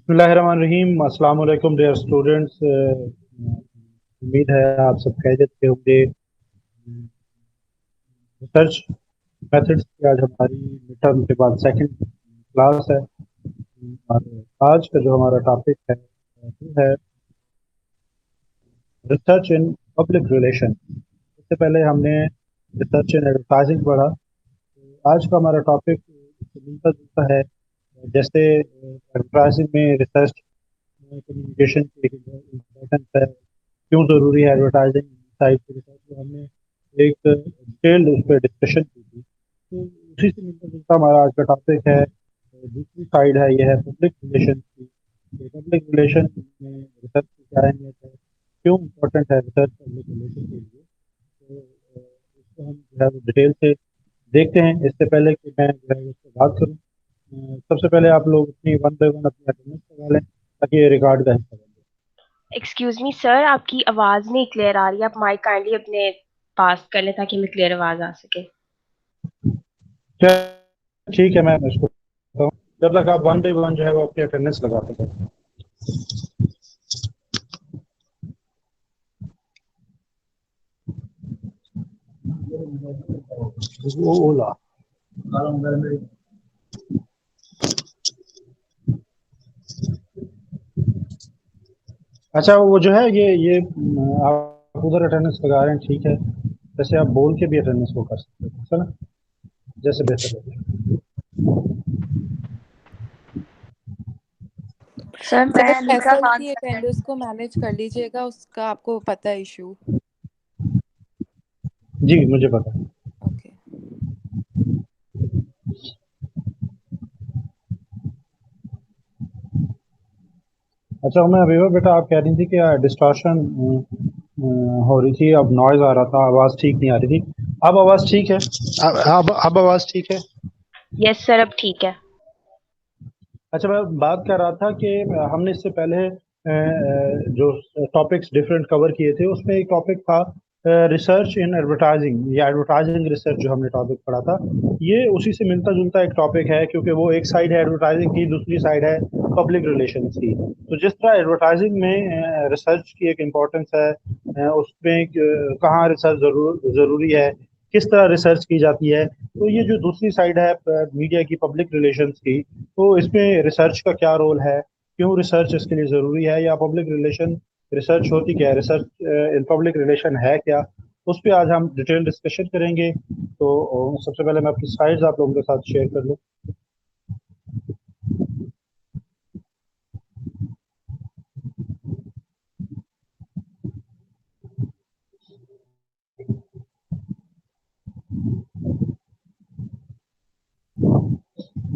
बिस्मिल्लाहिर्रहमानिर्रहीम। अस्सलाम वालेकुम डियर स्टूडेंट्स। उम्मीद है आप सब खैरियत से होंगे। रिसर्च मेथड्स की आज हमारी मिड टर्म के बाद सेकंड क्लास है। और आज का जो हमारा टॉपिक है वो है रिसर्च इन पब्लिक रिलेशन। इससे पहले हमने रिसर्च इन एडवर्टाइजिंग पढ़ा। तो आज का हमारा टॉपिक मिलता जुलता है। जैसे एडवर्टाइजिंग में रिसर्च, कम्युनिकेशन की इम्पोर्टेंस है, क्यों ज़रूरी है एडवर्टाइजिंग साइड के रिसर्च, तो हमने एक डिटेल्ड उस पर डिस्कशन की थी। तो उसी से मिलता जुलता हमारा आज का टॉपिक है। दूसरी साइड है, यह है पब्लिक रिलेशन की। पब्लिक रिलेशन में रिसर्च की क्या अहमियत है, क्यों इम्पोर्टेंट है रिसर्च पब्लिक रिलेशन के लिए। तो इसको हम जो है वो डिटेल से देखते हैं। इससे पहले कि मैं जो है उस पर बात करूँ, सबसे पहले आप लोग अपनी वन बाई वन अपनी अटेंडेंस लगा लें ताकि ये रिकॉर्ड का हिस्सा बन एक्सक्यूज मी सर, आपकी आवाज नहीं क्लियर आ रही है। आप माइक काइंडली अपने पास कर लें ताकि हमें क्लियर आवाज आ सके। जाए। ठीक है, मैं इसको बताता हूँ। जब तक आप वन बाई वन जो है वो अपनी अटेंडेंस लगाते हैं। वो ओला। अच्छा, वो जो है ये आप उधर अटेंडेंस लगा रहे हैं, ठीक है। वैसे आप बोल के भी अटेंडेंस वो कर सकते हैं, है ना, जैसे बेहतर लगे। सर मैं सर अनीका फैसल खान की से अटेंडेंस को मैनेज कर लीजिएगा, उसका आपको पता है इशू। जी, मुझे पता है। ओके। अच्छा, मैं अभी बेटा आप कह रही थी कि डिस्टॉर्शन हो रही थी, अब नॉइज आ रहा था, आवाज़ ठीक नहीं आ रही थी। अब आवाज़ ठीक है? अब आवाज़ ठीक है? यस सर, अब ठीक है। अच्छा, मैं बात कर रहा था कि हमने इससे पहले जो टॉपिक्स डिफरेंट कवर किए थे उसमें एक टॉपिक था रिसर्च इन एडवर्टाइजिंग या एडवर्टाइजिंग रिसर्च, जो हमने टॉपिक पढ़ा था। ये उसी से मिलता जुलता एक टॉपिक है, क्योंकि वो एक साइड है एडवर्टाइजिंग की, दूसरी साइड है पब्लिक रिलेशंस की। तो जिस तरह एडवर्टाइजिंग में रिसर्च की एक इम्पोर्टेंस है, उसमें कहाँ रिसर्च ज़रूरी है, किस तरह रिसर्च की जाती है, तो ये जो दूसरी साइड है मीडिया की, पब्लिक रिलेशंस की, तो इसमें रिसर्च का क्या रोल है, क्यों रिसर्च इसके लिए ज़रूरी है, या पब्लिक रिलेशन रिसर्च होती क्या है, रिसर्च इन पब्लिक रिलेशन है क्या, उस पर आज हम डिटेल डिस्कशन करेंगे। तो सबसे पहले मैं अपनी स्लाइड्स आप लोगों के साथ शेयर कर लूँ।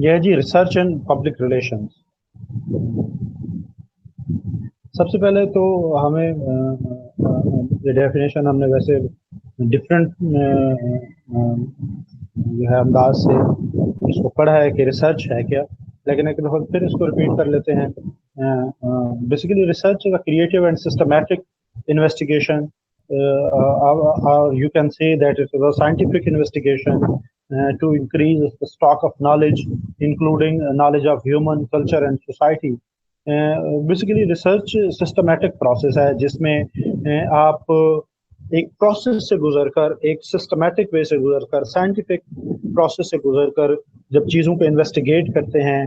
यह है जी रिसर्च इन पब्लिक रिलेशंस। सबसे पहले तो हमें ये डेफिनेशन हमने वैसे डिफरेंट जो है अंदाज से इसको पढ़ा है कि रिसर्च है क्या, लेकिन एक दफ़ा फिर इसको रिपीट कर लेते हैं। Basically research is a creative and systematic investigation, or you can say that it is a scientific investigation to increase the stock of knowledge, including knowledge of human culture and society. Basically research systematic process है जिसमें आप एक process से गुजरकर, एक systematic way से गुजरकर, scientific process से गुजरकर जब चीज़ों को इन्वेस्टिगेट करते हैं,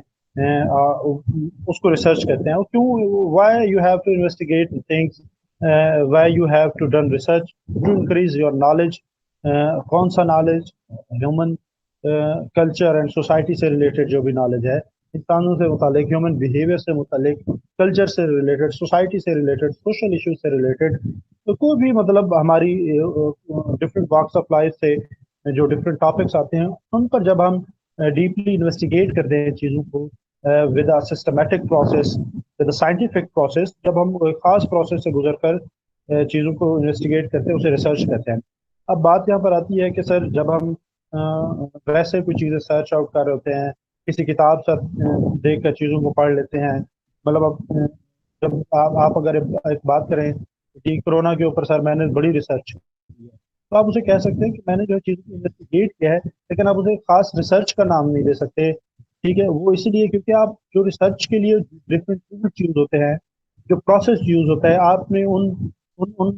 उसको रिसर्च करते हैं। और क्यों, why you have to investigate things, why you have to done research to increase your knowledge. कौन सा नॉलेज? ह्यूमन कल्चर एंड सोसाइटी से रिलेटेड जो भी नॉलेज है, इंसानों से मुतालिक, ह्यूमन बिहेवियर से मुतालिक, कल्चर से रिलेटेड, सोसाइटी से रिलेटेड, सोशल इश्यूज से रिलेटेड, तो कोई भी मतलब हमारी डिफरेंट वॉक्स ऑफ लाइफ से जो डिफरेंट टॉपिक्स आते हैं, उन पर जब हम डीपली इन्वेस्टिगेट करते हैं चीज़ों को with a systematic process, with a scientific process, जब हम एक खास प्रोसेस से गुजर कर चीज़ों को इन्वेस्टिगेट करते हैं, उसे रिसर्च करते हैं। अब बात यहाँ पर आती है कि सर जब हम वैसे कोई चीज़ें सर्च आउट कर रहे होते हैं, किसी किताब से देख कर चीज़ों को पढ़ लेते हैं, मतलब अब जब आप अगर एक बात करें कि कोरोना के ऊपर सर मैंने बड़ी रिसर्च की है, तो आप उसे कह सकते हैं कि मैंने जो चीज़ को इन्वेस्टिगेट किया है, लेकिन आप उसे खास रिसर्च का नाम नहीं दे सकते। ठीक है, वो इसलिए क्योंकि आप जो रिसर्च के लिए डिफरेंट टूल्स यूज होते हैं, जो प्रोसेस यूज होता है, आपने उन उन उन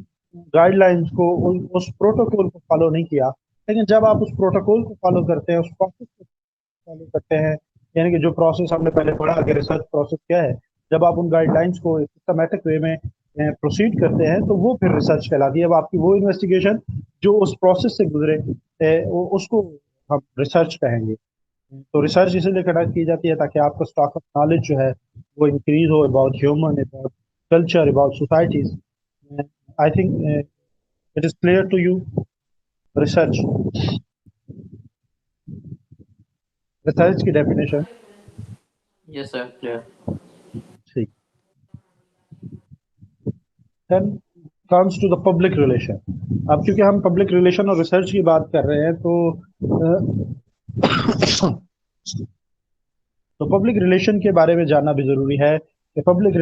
गाइडलाइंस को, उस प्रोटोकॉल को फॉलो नहीं किया। लेकिन जब आप उस प्रोटोकॉल को फॉलो करते हैं, उस प्रोसेस को फॉलो करते हैं, यानी कि जो प्रोसेस हमने पहले पढ़ा कि रिसर्च प्रोसेस क्या है, जब आप उन गाइडलाइंस को सिस्टमेटिक वे में प्रोसीड करते हैं, तो वो फिर रिसर्च कहलाती है। अब आपकी वो इन्वेस्टिगेशन जो उस प्रोसेस से गुजरे, उसको हम रिसर्च कहेंगे। तो रिसर्च इसीलिए कंडक्ट की जाती है ताकि आपका स्टॉक ऑफ नॉलेज जो है वो इंक्रीज हो about human, about culture, about societies. I think it is clear to you. Research, research की डेफिनेशन। Yes, sir. Clear. ठीक। Then comes to the public relation. अब क्योंकि हम पब्लिक रिलेशन और रिसर्च की बात कर रहे हैं, तो पब्लिक रिलेशन के बारे में जानना भी जरूरी है कि पब्लिक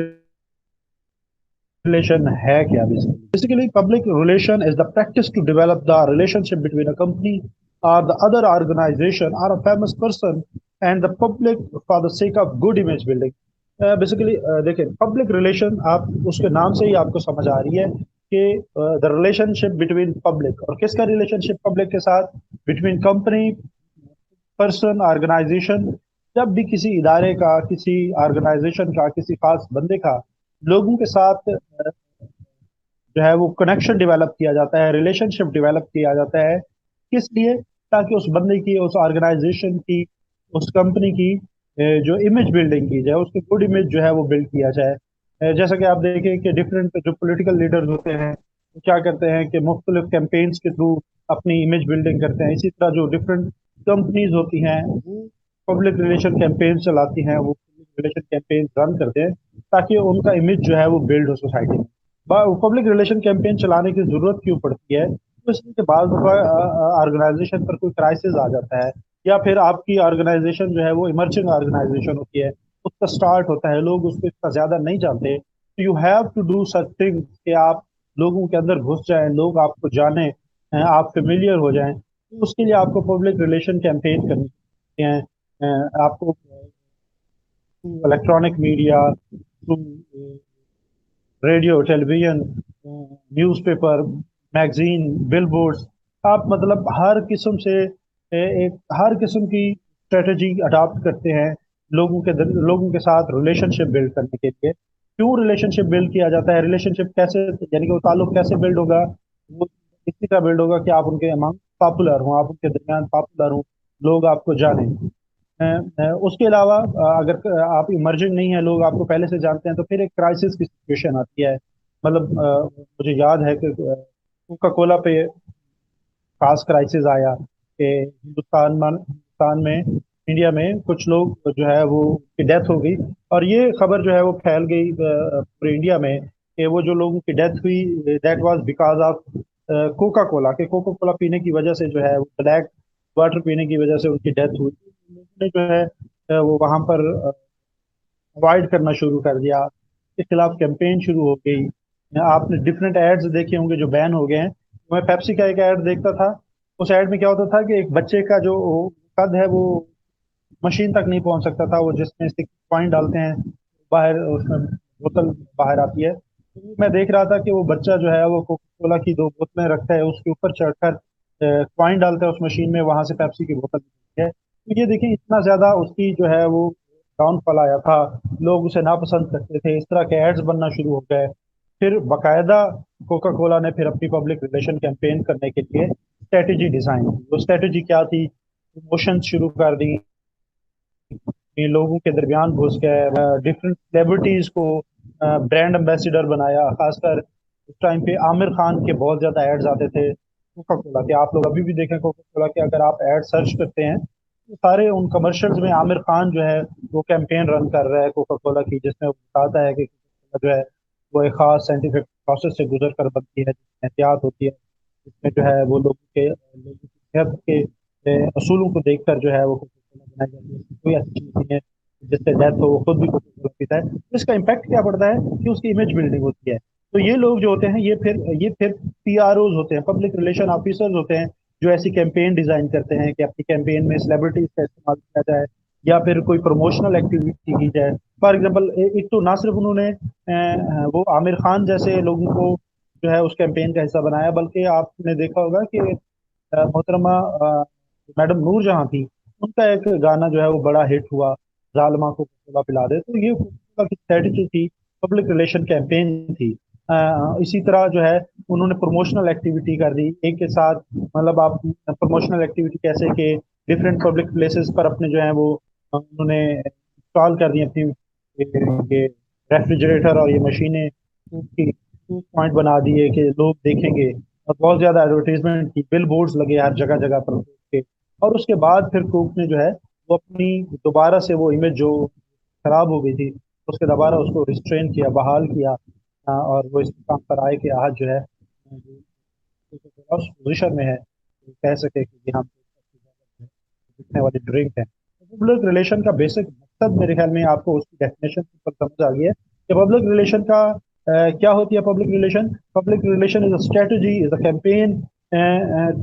रिलेशन है क्या। Basically public relation is the practice to develop the relationship between a company और द अदर ऑर्गेनाइजेशन और a famous person and the public for the sake of good image building. Basically देखिए, public relation, आप उसके नाम से ही आपको समझ आ रही है कि द रिलेशनशिप बिटवीन पब्लिक, और किसका रिलेशनशिप पब्लिक के साथ? Between company, person, organization. जब भी किसी इदारे का, किसी ऑर्गेनाइजेशन का, किसी खास बंदे का लोगों के साथ जो है वो कनेक्शन डेवलप किया जाता है, रिलेशनशिप डेवलप किया जाता है, किस लिए? ताकि उस बंदे की, उस ऑर्गेनाइजेशन की, उस कंपनी की जो इमेज बिल्डिंग की जाए, उसकी गुड इमेज जो है वो बिल्ड किया जाए। जैसा कि आप देखें कि डिफरेंट जो पॉलिटिकल लीडर्स होते हैं वो क्या करते हैं कि मुख्तलिफ कैंपेन्स के थ्रू अपनी इमेज बिल्डिंग करते हैं। इसी तरह जो डिफरेंट कंपनीज होती हैं वो पब्लिक रिलेशन कैंपेन चलाती हैं, वो पब्लिक रिलेशन कैंपेन रन करते हैं ताकि उनका इमेज जो है वो बिल्ड हो सोसाइटी में। पब्लिक रिलेशन कैंपेन चलाने की जरूरत क्यों पड़ती है? तो इसलिए कि बाद ऑर्गेनाइजेशन पर कोई क्राइसिस आ जाता है, या फिर आपकी ऑर्गेनाइजेशन जो है वो इमर्जिंग ऑर्गेनाइजेशन होती है, उसका स्टार्ट होता है, लोग उसको इतना ज्यादा नहीं जानते, तो you have to do such thing कि आप लोगों के अंदर घुस जाएं, लोग आपको जाने, आप फेमिलियर हो जाएं। तो उसके लिए आपको पब्लिक रिलेशन कैंपेन करनी है। आपको electronic media, through radio, television, newspaper, magazine, billboards, आप मतलब हर किस्म से एक हर किस्म की स्ट्रेटजी अडॉप्ट करते हैं लोगों के साथ रिलेशनशिप बिल्ड करने के लिए। क्यों रिलेशनशिप बिल्ड किया जाता है? रिलेशनशिप कैसे, यानी कि वो ताल्लुक कैसे बिल्ड होगा? वो इसी तरह बिल्ड होगा कि आप उनके अमंग पॉपुलर हों, आप उनके दरमियान पॉपुलर हों, लोग आपको जानें। उसके अलावा अगर आप इमर्जिंग नहीं है, लोग आपको पहले से जानते हैं, तो फिर एक क्राइसिस की सिचुएशन आती है। मतलब मुझे याद है कि कोका कोला पे खास क्राइसिस आया कि हिंदुस्तान में, इंडिया में कुछ लोग जो है वो की डेथ हो गई, और ये खबर जो है वो फैल गई पूरे इंडिया में कि वो जो लोगों की डेथ हुई, that was because of Coca Cola, के कोका कोला पीने की वजह से जो है वो ब्लैक वाटर पीने की वजह से उनकी डेथ हुई। लोगों ने जो है वो वहां पर अवॉइड करना शुरू कर दिया, इसके खिलाफ कैंपेन शुरू हो गई। आपने डिफरेंट एड्स देखे होंगे जो बैन हो गए हैं। मैं पेप्सी का एक ऐड देखता था, उस ऐड में क्या होता था कि एक बच्चे का जो कद है वो मशीन तक नहीं पहुंच सकता था, वो जिसमें से कॉइन डालते हैं बाहर, उसमें बोतल बाहर आती है। तो मैं देख रहा था कि वो बच्चा जो है वो कोका कोला की दो बोतलें रखता है, उसके ऊपर चढ़कर कॉइन डालता है उस मशीन में, वहां से पेप्सी की बोतल निकलती है। तो ये देखिए, इतना ज्यादा उसकी जो है वो डाउनफॉल आया था, लोग उसे नापसंद करते थे, इस तरह के एड्स बनना शुरू हो गए। फिर बकायदा कोका कोला ने फिर अपनी पब्लिक रिलेशन कैंपेन करने के लिए स्ट्रेटेजी डिजाइन की। वो स्ट्रेटेजी क्या थी? प्रमोशन शुरू कर दी, कि लोगों के दरमियान घुस गए, डिफरेंट सेलिब्रिटीज को ब्रांड एम्बेसडर बनाया। खासकर उस टाइम पे आमिर खान के बहुत ज्यादा एड्स आते थे कोका कोला के। आप लोग अभी भी देखें कोका कोला के, अगर आप एड सर्च करते हैं तो सारे उन कमर्शियल्स में आमिर खान जो है वो कैंपेन रन कर रहा है कोका कोला की, जिसमें वो बताता है कि कोका कोला जो है वो एक खास साइंटिफिक प्रोसेस से गुजर कर बनती है, जिसमें एहतियात होती है, जिसमें जो है वो लोगों की सेहत के असूलों को देखकर जो है वो कोका कोला बनाई जाती है। कोई ऐसी चीज नहीं है जिससे डेथ हो वो खुद भी कोका कोला पीता है। तो इसका इम्पैक्ट क्या पड़ता है कि उसकी इमेज बिल्डिंग होती है। तो ये लोग जो होते हैं ये फिर पीआरओज होते हैं, पब्लिक रिलेशन ऑफिसर्स होते हैं, जो ऐसी कैंपेन डिजाइन करते हैं कि अपनी कैंपेन में सेलिब्रिटीज का इस्तेमाल किया जाए, या फिर कोई प्रमोशनल एक्टिविटी की जाए। फॉर एग्जांपल एक तो ना सिर्फ उन्होंने वो आमिर खान जैसे लोगों को जो है उस कैंपेन का हिस्सा बनाया, बल्कि आपने देखा होगा कि मोहतरमा मैडम नूर जहां थी, उनका एक गाना जो है वो बड़ा हिट हुआ, जालिमा को कोका पिला दे। तो ये कोका की स्ट्रेटजी थी, पब्लिक रिलेशन कैंपेन थी। इसी तरह जो है उन्होंने प्रमोशनल एक्टिविटी कर दी एक के साथ। मतलब आप प्रमोशनल एक्टिविटी कैसे कि डिफरेंट पब्लिक प्लेसेस पर अपने जो है वो उन्होंने इंस्टॉल कर दी अपनी ये रेफ्रिजरेटर और ये मशीनें की पॉइंट बना दिए कि लोग देखेंगे, और बहुत ज्यादा एडवर्टीजमेंट की, बिल बोर्ड्स लगे हर जगह जगह पर के। और उसके बाद फिर कुक ने जो है वो अपनी दोबारा से वो इमेज जो खराब हो गई थी, उसके दोबारा उसको रिस्ट्रेन किया, बहाल किया। और वो इस काम पर आए कि आज जो है उस पोजिशन में है कि कह सके कि जी हम दिखने वाली ड्रिंक है। पब्लिक रिलेशन का बेसिक मकसद मेरे ख्याल में आपको उसकी डेफिनेशन पर समझ आ गई है कि पब्लिक रिलेशन का क्या होती है। Public relation is a strategy, is a campaign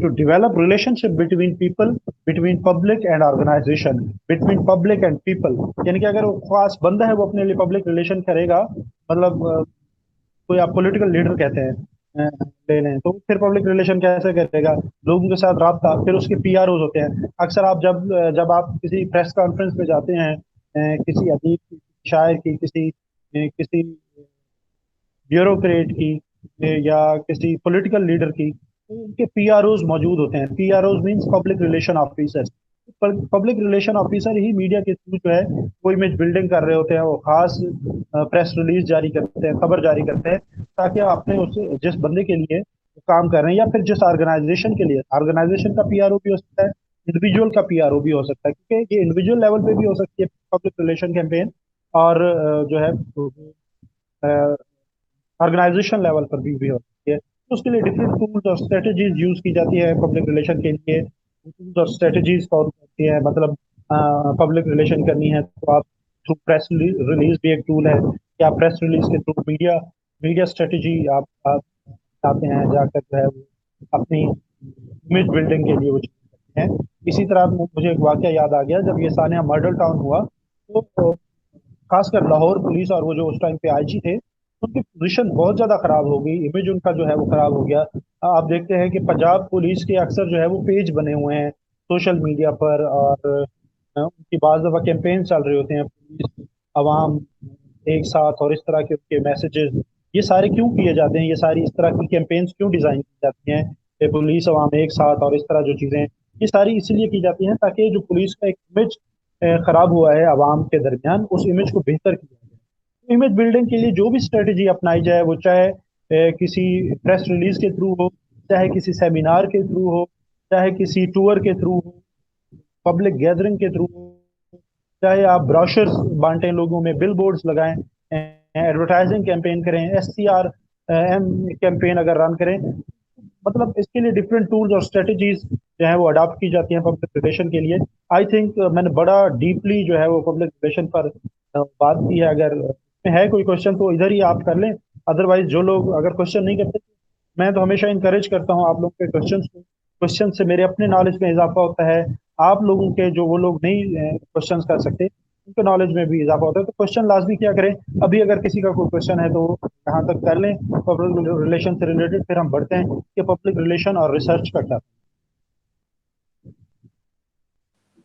to develop relationship between people, between public and organization, between public and people. यानी कि अगर वो खास बंदा है वो अपने लिए पब्लिक रिलेशन करेगा, मतलब कोई आप पॉलिटिकल लीडर कहते हैं ले लें, तो फिर पब्लिक रिलेशन कैसे करेगा, लोगों के साथ राब्ता। फिर उसके पीआरओज होते हैं। अक्सर आप जब आप किसी प्रेस कॉन्फ्रेंस पे जाते हैं, किसी अदीब की, शायर की, किसी ब्यूरोक्रेट की, या किसी पॉलिटिकल लीडर की, तो उनके पीआरओज मौजूद होते हैं। PROs means public relation officers. Public relation officer ही मीडिया के थ्रू जो है वो इमेज बिल्डिंग कर रहे होते हैं, वो खास प्रेस रिलीज जारी करते हैं, खबर जारी करते हैं, ताकि आपने उस जिस बंदे के लिए काम कर रहे हैं या फिर जिस ऑर्गेनाइजेशन के लिए, ऑर्गेनाइजेशन का पीआरओ भी हो सकता है, इंडिविजुअल का पीआरओ भी हो सकता है, क्योंकि ये इंडिविजुअल लेवल पे भी हो सकती है पब्लिक रिलेशन कैंपेन, और जो है ऑर्गेनाइजेशन लेवल पर भी हो सकती है। तो उसके लिए डिफरेंट टूल्स और स्ट्रेटजीज यूज की जाती है पब्लिक रिलेशन के लिए। टूल्स और स्ट्रेटजीज फॉलो करती है, मतलब पब्लिक रिलेशन करनी है तो आप थ्रू प्रेस रिलीज भी एक टूल है, कि आप प्रेस रिलीज के थ्रू मीडिया मीडिया स्ट्रेटजी आप आते हैं जाकर जो है वो अपनी इमेज बिल्डिंग के लिए वो चीज़ करते हैं। इसी तरह मुझे एक वाकया याद आ गया, जब ये सानिया मर्डर टाउन हुआ, तो खासकर लाहौर पुलिस और वो जो उस टाइम पे आईजी थे, उनकी पोजीशन बहुत ज्यादा खराब हो गई, इमेज उनका जो है वो खराब हो गया। आप देखते हैं कि पंजाब पुलिस के अक्सर जो है वो पेज बने हुए हैं सोशल मीडिया पर, और उनकी बाज़ दफा कैंपेन चल रहे होते हैं, पुलिस अवाम एक साथ, और इस तरह के उनके मैसेजेस, ये सारे क्यों किए जाते हैं, ये सारी इस तरह की कैंपेन्स क्यों डिजाइन की जाती हैं कि पुलिस अवाम एक साथ और इस तरह जो चीजें, ये सारी इसलिए की जाती हैं ताकि जो पुलिस का एक इमेज खराब हुआ है आवाम के दरमियान, उस इमेज को बेहतर किया जाए। इमेज बिल्डिंग के लिए जो भी स्ट्रेटजी अपनाई जाए, वो चाहे किसी प्रेस रिलीज के थ्रू हो, चाहे किसी सेमिनार के थ्रू हो, चाहे किसी टूर के थ्रू हो, पब्लिक गैदरिंग के थ्रू हो, चाहे आप ब्रोशर्स बांटें लोगों में, बिल बोर्ड्स लगाएं, एडवर्टाइजिंग कैंपेन करें, SCR एम कैंपेन अगर रन करें, मतलब इसके लिए डिफरेंट टूल्स और स्ट्रेटजीज जो है वो अडॉप्ट की जाती हैं पब्लिक रिलेशन के लिए। आई थिंक मैंने बड़ा डीपली जो है वो पब्लिक रिलेशन पर बात की है। अगर इसमें है कोई क्वेश्चन तो इधर ही आप कर लें, अदरवाइज जो लोग अगर क्वेश्चन नहीं करते, मैं तो हमेशा इंकरेज करता हूँ आप लोग के क्वेश्चन को। क्वेश्चन से मेरे अपने नॉलेज में इजाफा होता है, आप लोगों के जो वो लोग नहीं क्वेश्चन कर सकते, उनके नॉलेज में भी इजाफा होता है। तो क्वेश्चन लाजमी क्या करें, अभी अगर किसी का कोई क्वेश्चन है तो यहाँ तक कर लें पब्लिक रिलेशन से रिलेटेड, फिर हम बढ़ते हैं कि पब्लिक रिलेशन और रिसर्च का क्या।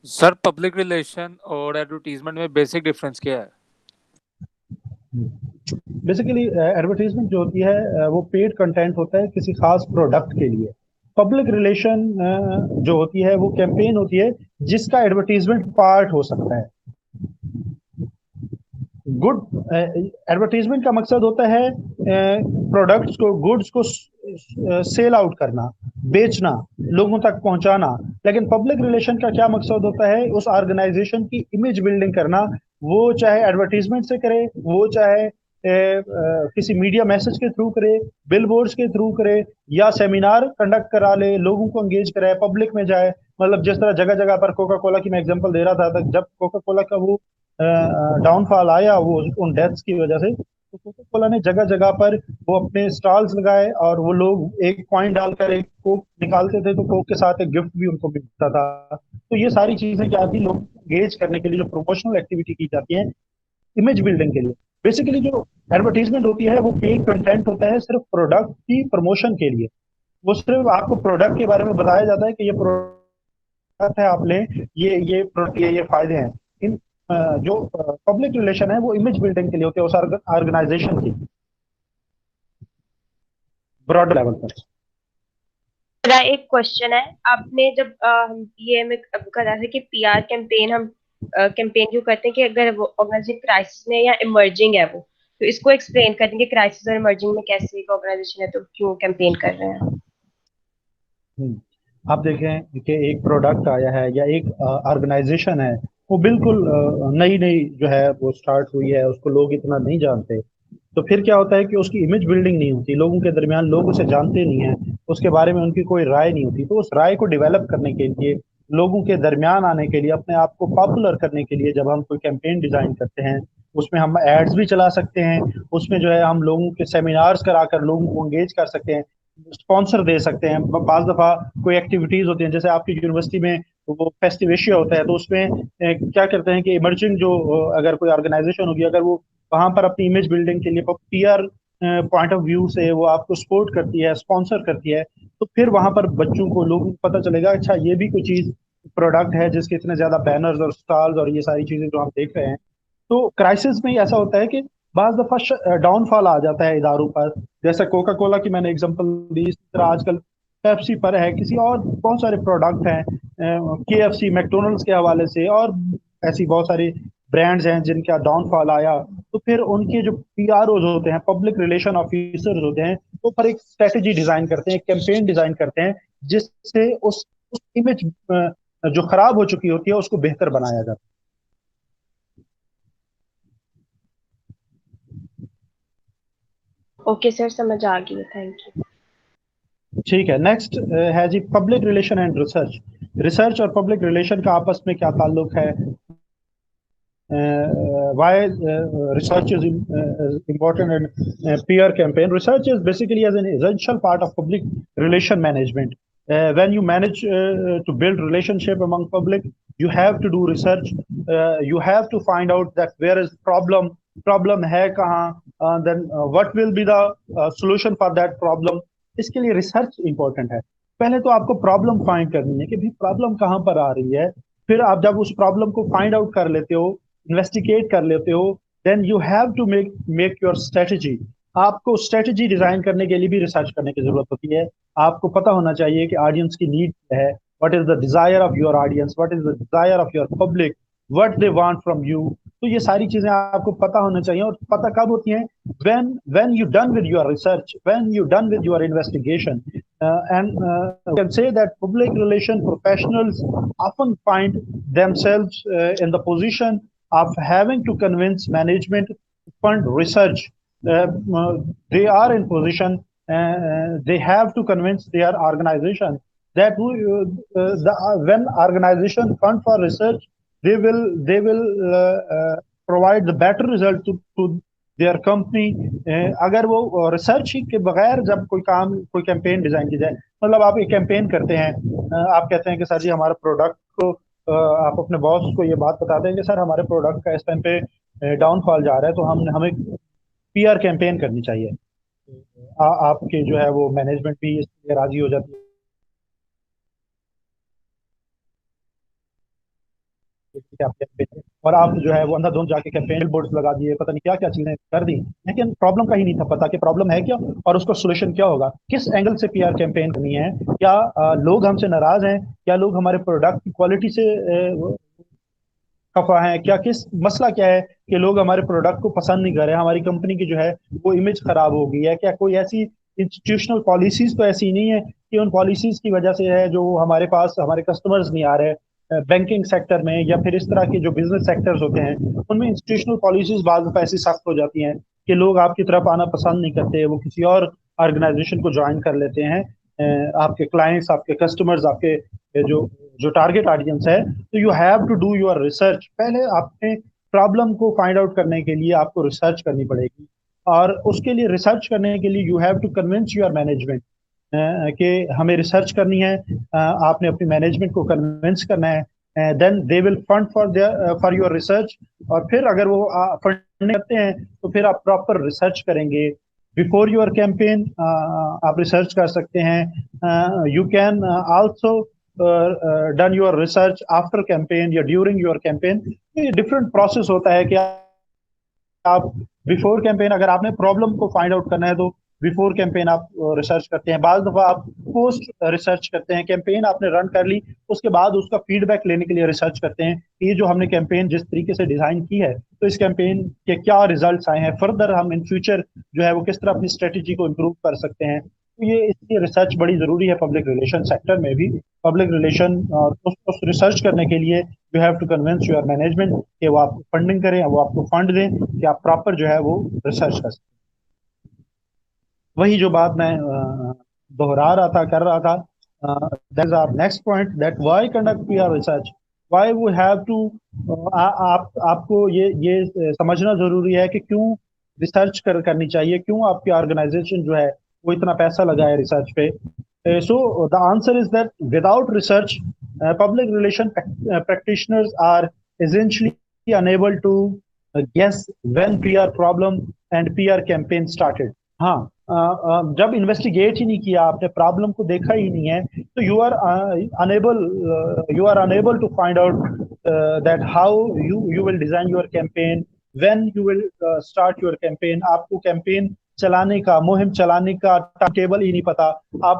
सर पब्लिक रिलेशन और एडवर्टीजमेंट में बेसिक डिफरेंस क्या है? बेसिकली एडवर्टीजमेंट जो होती है वो पेड कंटेंट होता है किसी खास प्रोडक्ट के लिए। पब्लिक रिलेशन जो होती है वो कैंपेन होती है जिसका एडवर्टीजमेंट पार्ट हो सकता है। गुड एडवर्टीजमेंट का मकसद होता है प्रोडक्ट्स को, गुड्स को सेल आउट करना, बेचना, लोगों तक पहुंचाना। लेकिन पब्लिक रिलेशन का क्या मकसद होता है, उस ऑर्गेनाइजेशन की इमेज बिल्डिंग करना। वो चाहे एडवर्टीजमेंट से करे, वो चाहे किसी मीडिया मैसेज के थ्रू करे, बिल बोर्ड्स के थ्रू करे, या सेमिनार कंडक्ट करा ले, लोगों को एंगेज कराए, पब्लिक में जाए। मतलब जिस तरह जगह जगह पर कोका कोला की मैं एग्जांपल दे रहा था, जब कोका कोला का वो डाउनफॉल आया वो उन डेथ्स की वजह से, तो कोका कोला ने जगह जगह पर वो अपने स्टॉल्स लगाए और वो लोग एक कॉइन डालकर एक कोक निकालते थे, तो कोक के साथ एक गिफ्ट भी उनको मिलता था। तो ये सारी चीजें क्या थी, लोग एंगेज करने के लिए जो प्रमोशनल एक्टिविटी की जाती है इमेज बिल्डिंग के लिए। बेसिकली जो एडवर्टीजमेंट होती है वो पेड कंटेंट होता है सिर्फ प्रोडक्ट की प्रमोशन के लिए। वो सिर्फ आपको प्रोडक्ट के बारे में बताया जाता है कि ये प्रोडक्ट है, आप लें, ये product, ये फायदे हैं। इन जो पब्लिक रिलेशन है वो इमेज बिल्डिंग के लिए होते हैं उस ऑर्गेनाइजेशन की, ब्रॉड लेवल पर। मेरा एक क्वेश्चन है, आपने जब हम ये में कहा था कि पीआर कैंपेन हम कैंपेन क्यों करते हैं कि अगर वो ऑर्गेनाइजेशन क्राइसिस में या इमर्जिंग है वो, तो इसको एक्सप्लेन कर देंगे क्राइसिस और इमर्जिंग में कैसे एक ऑर्गेनाइजेशन है तो क्यों कैंपेन कर रहे हैं। आप देखें कि एक प्रोडक्ट आया है या एक ऑर्गेनाइजेशन है, वो बिल्कुल नई नई जो है वो स्टार्ट हुई है, उसको लोग इतना नहीं जानते। तो फिर क्या होता है कि उसकी इमेज बिल्डिंग नहीं होती, लोगों के दरमियान लोग उसे जानते नहीं हैं, उसके बारे में उनकी कोई राय नहीं होती। तो उस राय को डेवलप करने के लिए, लोगों के दरमियान आने के लिए, अपने आप को पॉपुलर करने के लिए जब हम कोई कैंपेन डिजाइन करते हैं, उसमें हम एड्स भी चला सकते हैं, उसमें जो है हम लोगों के सेमिनार्स कराकर लोगों को एंगेज कर सकते हैं, स्पॉन्सर दे सकते हैं। बाज दफा कोई एक्टिविटीज होती हैं, जैसे आपकी यूनिवर्सिटी में वो फेस्टिवेशिया होता है, तो उसमें क्या करते हैं कि इमर्जिंग जो अगर कोई ऑर्गेनाइजेशन होगी, अगर वो वहां पर अपनी इमेज बिल्डिंग के लिए पीआर पॉइंट ऑफ व्यू से वो आपको सपोर्ट करती है, स्पॉन्सर करती है, तो फिर वहां पर बच्चों को, लोगों को पता चलेगा अच्छा ये भी कोई चीज प्रोडक्ट है जिसके इतने ज्यादा बैनर्स और स्टॉल्स और ये सारी चीजें जो हम देख रहे हैं। तो क्राइसिस में ऐसा होता है कि बाज दफा डाउनफॉल आ जाता है इदारों पर। जैसे कोका कोला की मैंने एग्जांपल दी, इस तरह आजकल पेप्सी पर है, किसी और बहुत सारे प्रोडक्ट हैं, केएफसी मैकडोनल्ड्स के हवाले से, और ऐसी बहुत सारी ब्रांड्स हैं जिनका डाउनफॉल आया। तो फिर उनके जो पीआरओज होते हैं, पब्लिक रिलेशन ऑफिसर्स होते हैं, वो पर एक स्ट्रेटेजी डिजाइन करते हैं, एक कैंपेन डिजाइन करते हैं, जिससे उस इमेज जो खराब हो चुकी होती है उसको बेहतर बनाया जाता है। ओके सर, समझ आ गई, थैंक यू। ठीक है, नेक्स्ट है जी public relation and research. Research और पब्लिक रिलेशन का आपस में क्या ताल्लुक है? Why research is important in peer campaign? Research is basically as an essential part of public relation management. When you manage to build relationship among public, you have to do research. You have to find out that where is problem है कहाँ, then what will be the solution for that problem. इसके लिए research important है। पहले तो आपको problem find करनी है कि भाई प्रॉब्लम कहाँ पर आ रही है। फिर आप जब उस प्रॉब्लम को फाइंड आउट कर लेते हो, इन्वेस्टिगेट कर लेते हो, then you have to make your strategy. आपको स्ट्रेटजी डिजाइन करने के लिए भी रिसर्च करने की जरूरत होती है। आपको पता होना चाहिए कि ऑडियंस की नीड क्या है, what is the desire of your audience, what is the desire of your public, what they want from you. तो ये सारी चीजें आपको पता होना चाहिए। और पता कब होती हैं? when you done with your research, when you done with your investigation, and you can say that public relation professionals often find themselves in the position of having to convince management to fund research. They are in position, they have to convince their organization that when organization fund for research, they will provide the better result to their company। अगर वो research के बगैर जब कोई campaign design की जाए, मतलब आप एक कैंपेन करते हैं, आप कहते हैं कि सर जी हमारे प्रोडक्ट को, आप अपने बॉस को ये बात बताते हैं कि सर हमारे प्रोडक्ट का इस टाइम पे डाउनफॉल जा रहा है, तो हमें पीआर कैंपेन करनी चाहिए। आपके जो है वो मैनेजमेंट भी इसलिए राजी हो जाती है और आप जो है वो अंधाधुंध जाके कैंपेन बोर्ड्स लगा दिए, पता नहीं क्या क्या चीजें कर दी, लेकिन प्रॉब्लम का ही नहीं था पता कि प्रॉब्लम है क्या और उसका सोल्यूशन क्या होगा, किस एंगल से पीआर कैंपेन करनी है। क्या लोग हमसे नाराज हैं, क्या लोग हमारे प्रोडक्ट की क्वालिटी से खफा हैं, क्या किस मसला क्या है कि लोग हमारे प्रोडक्ट को पसंद नहीं कर रहे, हमारी कंपनी की जो है वो इमेज खराब हो गई है। क्या कोई ऐसी इंस्टीट्यूशनल पॉलिसीज तो ऐसी नहीं है कि उन पॉलिसीज की वजह से है जो हमारे पास हमारे कस्टमर्स नहीं आ रहे बैंकिंग सेक्टर में, या फिर इस तरह के जो बिजनेस सेक्टर्स होते हैं उनमें इंस्टीट्यूशनल पॉलिसीज बाद में ऐसी सख्त हो जाती हैं कि लोग आपकी तरफ आना पसंद नहीं करते, वो किसी और ऑर्गेनाइजेशन को ज्वाइन कर लेते हैं। आपके क्लाइंट्स, आपके कस्टमर्स, आपके जो जो टारगेट ऑडियंस है। तो you have to do your research. पहले आपने प्रॉब्लम को फाइंड आउट करने के लिए आपको रिसर्च करनी पड़ेगी। और उसके लिए रिसर्च करने के लिए you have to convince your management कि हमें रिसर्च करनी है, आपने अपनी मैनेजमेंट को कन्विंस करना है, then they will fund for your research. और फिर अगर वो फंड करते हैं तो फिर आप प्रॉपर रिसर्च करेंगे। बिफोर योर कैंपेन आप रिसर्च कर सकते हैं। You can also done your research after campaign या ड्यूरिंग योर कैंपेन। ये डिफरेंट प्रोसेस होता है कि आप बिफोर कैंपेन अगर आपने प्रॉब्लम को फाइंड आउट करना है तो बिफोर कैंपेन आप रिसर्च करते हैं। बाद दफा आप पोस्ट रिसर्च करते हैं, कैंपेन आपने रन कर ली उसके बाद उसका फीडबैक लेने के लिए रिसर्च करते हैं ये जो हमने कैंपेन जिस तरीके से डिजाइन की है तो इस कैंपेन के क्या रिजल्ट्स आए हैं, फर्दर हम इन फ्यूचर जो है वो किस तरह अपनी स्ट्रेटेजी को इम्प्रूव कर सकते हैं। तो ये इसलिए रिसर्च बड़ी जरूरी है पब्लिक रिलेशन सेक्टर में भी। पब्लिक रिलेशन और उस रिसर्च करने के लिए you have to convince your management कि वो आपको फंडिंग करें, वो आपको फंड दें कि आप प्रॉपर जो है वो रिसर्च कर सकें। वही जो बात मैं दोहरा रहा था, कर रहा था, that is our next point, that why conduct PR research, why we have to, आपको ये समझना जरूरी है कि क्यों रिसर्च करनी चाहिए, क्यों आपकी ऑर्गेनाइजेशन जो है वो इतना पैसा लगाए रिसर्च पे। So the answer is that without research public relation practitioners are essentially unable to guess when PR problem and PR campaign started. हाँ, जब इन्वेस्टिगेट ही नहीं किया आपने, प्रॉब्लम को देखा ही नहीं है तो you are enable to find out that how you will design your campaign, when you will start your campaign. आपको कैंपेन चलाने का, मुहिम चलाने का टाइम टेबल ही नहीं पता, आप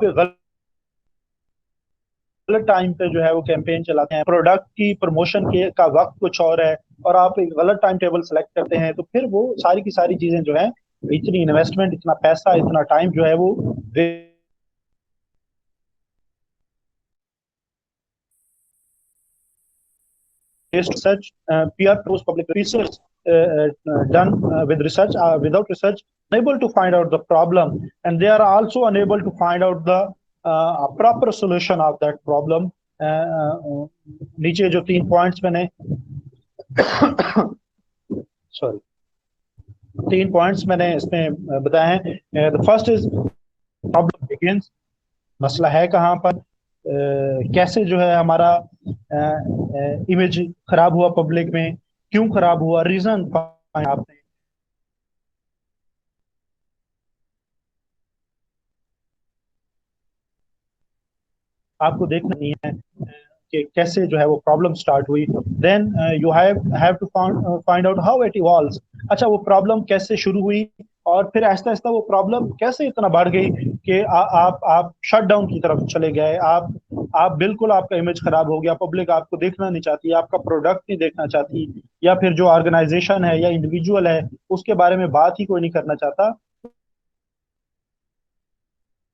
गलत टाइम पे जो है वो कैंपेन चलाते हैं, प्रोडक्ट की प्रमोशन के का वक्त कुछ और है और आप एक गलत टाइम टेबल सेलेक्ट करते हैं तो फिर वो सारी की सारी चीजें जो है, इतनी इन्वेस्टमेंट, इतना पैसा, इतना टाइम जो है वो research, PR post public research done with research, without research unable to find out the problem, and they are also unable to find out the proper solution of that problem. नीचे जो 3 points मैंने sorry 3 points मैंने इसमें बताए हैं। The first is problem begins, मसला है कहाँ पर, कैसे जो है हमारा इमेज खराब हुआ पब्लिक में, क्यों खराब हुआ, रीजन आपने। आपको देखना नहीं है कि कैसे जो है वो प्रॉब्लम स्टार्ट हुई, then you have to find out how it evolves. अच्छा, वो प्रॉब्लम कैसे शुरू हुई और फिर आहिस्ता आहिस्ता वो प्रॉब्लम कैसे इतना बढ़ गई कि आप शट डाउन की तरफ चले गए, आप बिल्कुल, आपका इमेज खराब हो गया, पब्लिक आपको देखना नहीं चाहती, आपका प्रोडक्ट नहीं देखना चाहती, या फिर जो ऑर्गेनाइजेशन है या इंडिविजुअल है उसके बारे में बात ही कोई नहीं करना चाहता।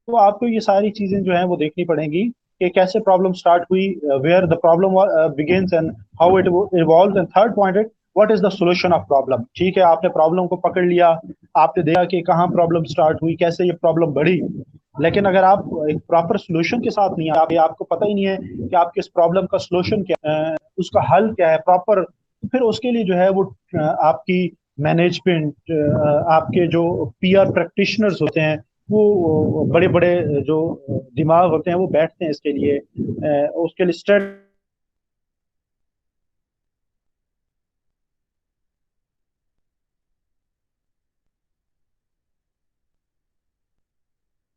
तो आपको ये सारी चीजें जो है वो देखनी पड़ेंगी कि कैसे प्रॉब्लम स्टार्ट हुई, where the problem begins and how it evolves, and third point is what is the solution of problem. ठीक है, आपने प्रॉब्लम को पकड़ लिया, आपने देखा कि कहाँ प्रॉब्लम स्टार्ट हुई, कैसे ये प्रॉब्लम बढ़ी, लेकिन अगर आप एक प्रॉपर सॉल्यूशन के साथ नहीं आए, आपको पता ही नहीं है कि आपके इस प्रॉब्लम का सॉल्यूशन क्या है, उसका हल क्या है प्रॉपर, फिर उसके लिए जो है वो आपकी मैनेजमेंट, आपके जो पीआर प्रैक्टिशनर्स होते हैं, वो बड़े बड़े जो दिमाग होते हैं वो बैठते हैं इसके लिए, उसके लिए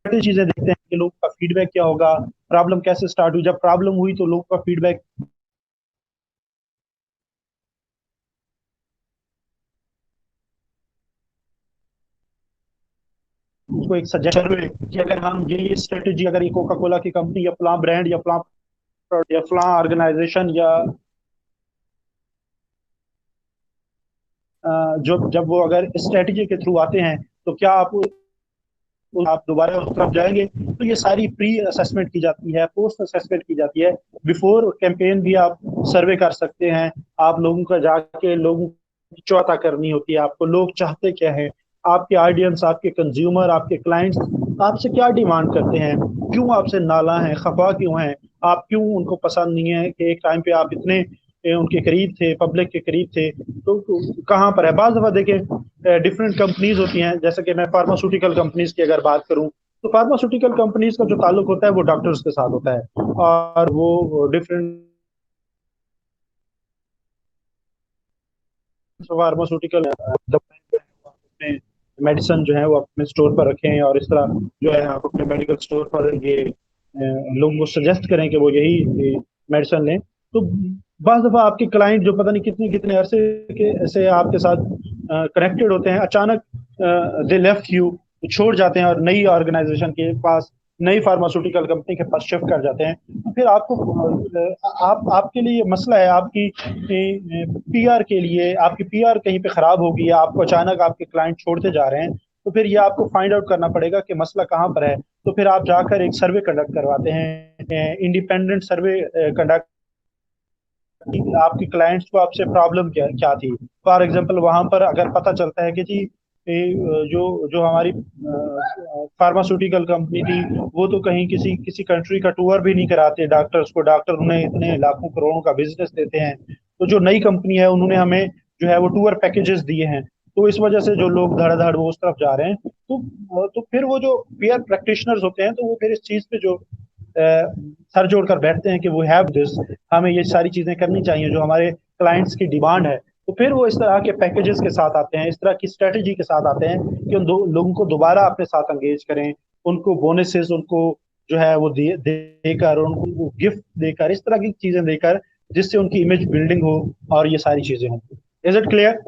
चीजें देखते हैं कि लोग का फीडबैक क्या होगा, प्रॉब्लम कैसे स्टार्ट हुई, जब प्रॉब्लम हुई तो लोग का फीडबैक उसको एक सजेशन कि अगर हम ये स्ट्रेटेजी, अगर ये कोका कोला की कंपनी या फलां ब्रांड या फलां ऑर्गेनाइजेशन या जो जब वो अगर स्ट्रेटेजी के थ्रू आते हैं तो क्या आप दोबारा उस तरफ जाएंगे। तो ये सारी प्री असेसमेंट की जाती है, पोस्ट असेसमेंट की जाती है, बिफोर कैंपेन भी आप सर्वे कर सकते हैं, आप लोगों का जाके लोगों की चौथा करनी होती है, आपको लोग चाहते क्या है, आपके ऑडियंस, आपके कंज्यूमर, आपके क्लाइंट्स आपसे क्या डिमांड करते हैं, क्यों आपसे नाला है, खफा क्यों है, आप क्यों उनको पसंद नहीं है कि एक टाइम पे आप इतने उनके करीब थे, पब्लिक के करीब थे, तो कहाँ पर है? बाज़ दफ़ा देखें डिफरेंट कंपनीज़ होती हैं, जैसे कि मैं फार्मास्यूटिकल कंपनीज़ की अगर बात करूँ, तो फार्मास्यूटिकल कंपनीज़ का जो ताल्लुक होता है वो डॉक्टर्स के साथ होता है, और वो डिफरेंट फार्मास्यूटिकल अपने मेडिसिन जो है वो अपने स्टोर पर रखें, और इस तरह जो है आप अपने मेडिकल स्टोर पर ये लोगों को सजेस्ट करें कि वो यही मेडिसिन लें। तो बाज़ दफ़ा आपके क्लाइंट जो पता नहीं कितने कितने अरसे के ऐसे आपके साथ कनेक्टेड होते हैं, अचानक दे लेफ्ट यू, छोड़ जाते हैं और नई ऑर्गेनाइजेशन के पास, नई फार्मास्यूटिकल कंपनी के पास शिफ्ट कर जाते हैं। तो फिर आपको आप आपके लिए ये मसला है, आपकी पीआर के लिए, आपकी पीआर कहीं पे खराब होगी या आपको अचानक आपके क्लाइंट छोड़ते जा रहे हैं, तो फिर ये आपको फाइंड आउट करना पड़ेगा कि मसला कहाँ पर है। तो फिर आप जाकर एक सर्वे कंडक्ट करवाते हैं, इंडिपेंडेंट सर्वे कंडक्ट, आपके क्लाइंट्स को आपसे प्रॉब्लम क्या क्या थी। फॉर एग्जांपल वहां पर अगर पता चलता है कि जी जो जो हमारी फार्मास्यूटिकल कंपनी थी, वो तो कहीं किसी किसी कंट्री का टूर भी नहीं कराते डॉक्टर्स को, डॉक्टर उन्हें इतने लाखों करोड़ों का बिजनेस देते हैं, तो जो नई कंपनी है उन्होंने हमें जो है वो टूर पैकेजेस दिए हैं, तो इस वजह से जो लोग धड़ाधड़ वो उस तरफ जा रहे हैं। तो फिर वो जो पीआर प्रैक्टिशनर्स होते हैं, तो वो फिर इस चीज पे जो सर जोड़कर बैठते हैं कि वो हैव दिस, हमें ये सारी चीजें करनी चाहिए जो हमारे क्लाइंट्स की डिमांड है, तो फिर वो इस तरह के पैकेजेस के साथ आते हैं, इस तरह की स्ट्रेटजी के साथ आते हैं कि उन लोगों को दोबारा अपने साथ एंगेज करें, उनको बोनसेस, उनको जो है वो देकर, उनको गिफ्ट देकर, इस तरह की चीजें देकर, जिससे उनकी इमेज बिल्डिंग हो और ये सारी चीजें हों। Is it clear?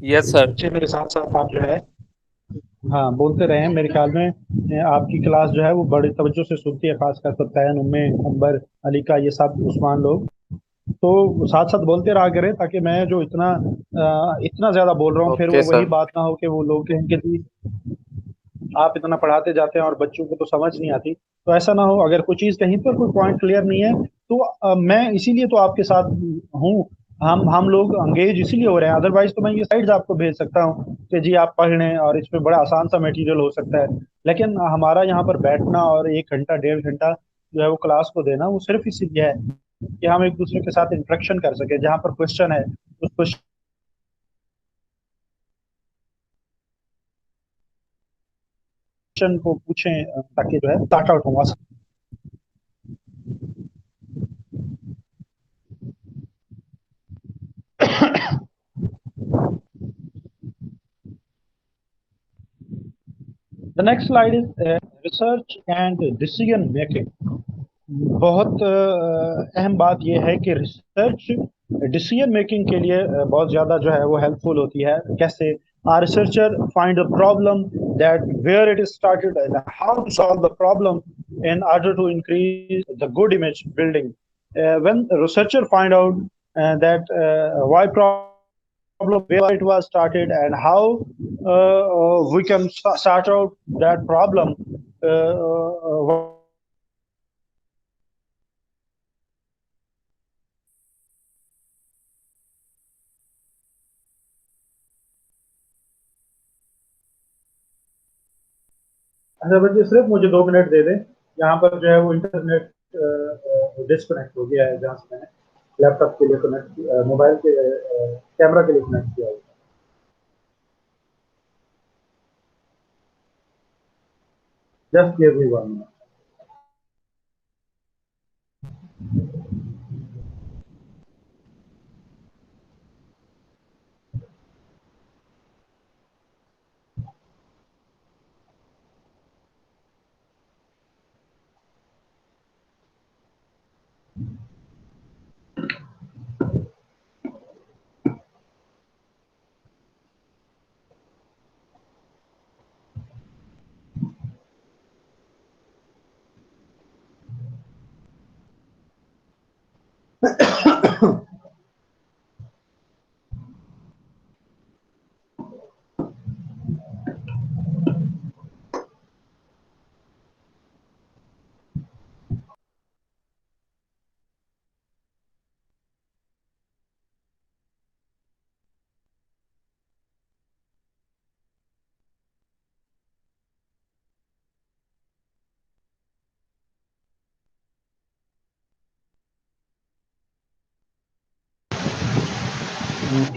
Yes sir. बच्चे मेरे साथ साथ आप जो है हाँ बोलते रहे हैं, मेरे ख्याल में आपकी क्लास जो है वो बड़ी तवज्जो से सुनती है, खासकर तत्तायन, उम्मे, अंबर, अलीका, ये सब उस्मान लोग, तो साथ साथ बोलते रहा करें, ताकि मैं जो इतना ज्यादा बोल रहा हूँ फिर ओके वो वही सर। बात ना हो कि वो लोग कहें कि जी आप इतना पढ़ाते जाते हैं और बच्चों को तो समझ नहीं आती। तो ऐसा ना हो, अगर कोई चीज कहीं पर कोई पॉइंट क्लियर नहीं है, तो मैं इसीलिए तो आपके साथ हूँ, हम लोग अंगेज इसीलिए हो रहे हैं, अदरवाइज तो मैं ये साइड्स आपको भेज सकता हूँ कि जी आप पढ़ लें और इसमें बड़ा आसान सा मटेरियल हो सकता है, लेकिन हमारा यहाँ पर बैठना और 1 घंटा 1.5 घंटा जो है वो क्लास को देना, वो सिर्फ इसीलिए है कि हम एक दूसरे के साथ इंटरेक्शन कर सके, जहाँ पर क्वेश्चन है उस क्वेश्चन को पूछें, ताकि जो है स्टार्ट आउट होगा। The next slide is research and decision making. बहुत अहम बात यह है कि रिसर्च डिसीजन मेकिंग के लिए बहुत ज़्यादा जो है वो हेल्पफुल होती है। कैसे? A researcher find a problem that where it is started and how to solve the problem in order to increase the good image building. When researcher find out that why problem, where it was started, and how we can start out that problem, अच्छा बच्चे सिर्फ मुझे 2 minute दे दें, यहाँ पर जो है वो इंटरनेट डिस्कनेक्ट हो गया है, जहाँ से मैंने लैपटॉप के लिए कनेक्ट, मोबाइल के कैमरा के लिए कनेक्ट किया है। Just give me 1 minute.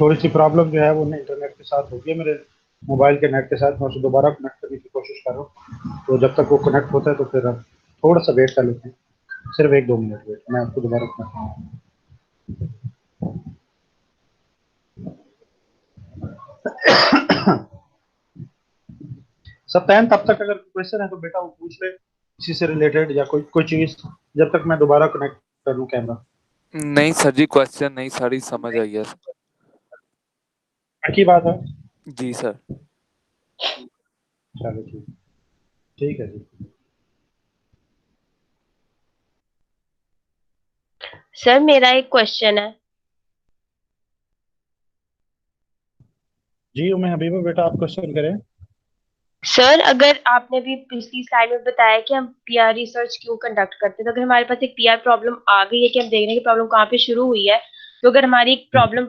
थोड़ी सी प्रॉब्लम जो है वो इंटरनेट के साथ होगी, मेरे मोबाइल के नेट के साथ। मैं उसे दोबारा कनेक्ट करने की कोशिश कर रहा हूँ, तो जब तक वो कनेक्ट होता है तो फिर हम थोड़ा सा वेट कर लेते हैं, सिर्फ 1-2 मिनट वेट, मैं आपको दोबारा कनेक्ट करूँगा। सत्यान, तब तक अगर क्वेश्चन है तो बेटा वो पूछ ले, इसी से रिलेटेड या कोई चीज, जब तक मैं दोबारा कनेक्ट कर लूं कैमरा। नहीं सर जी, क्वेश्चन नहीं, सारी समझ आई है सर। की बात है। जी सर। चलो ठीक, ठीक है जी। सर मेरा एक क्वेश्चन है। जी उम्मे हबीबा, बेटा आप क्वेश्चन करें। सर अगर आपने भी पिछली स्लाइड में बताया कि हम पीआर रिसर्च क्यों कंडक्ट करते हैं, तो अगर हमारे पास एक पीआर प्रॉब्लम आ गई है कि हम देख रहे हैं कि प्रॉब्लम कहाँ पे शुरू हुई है, तो अगर हमारी एक प्रॉब्लम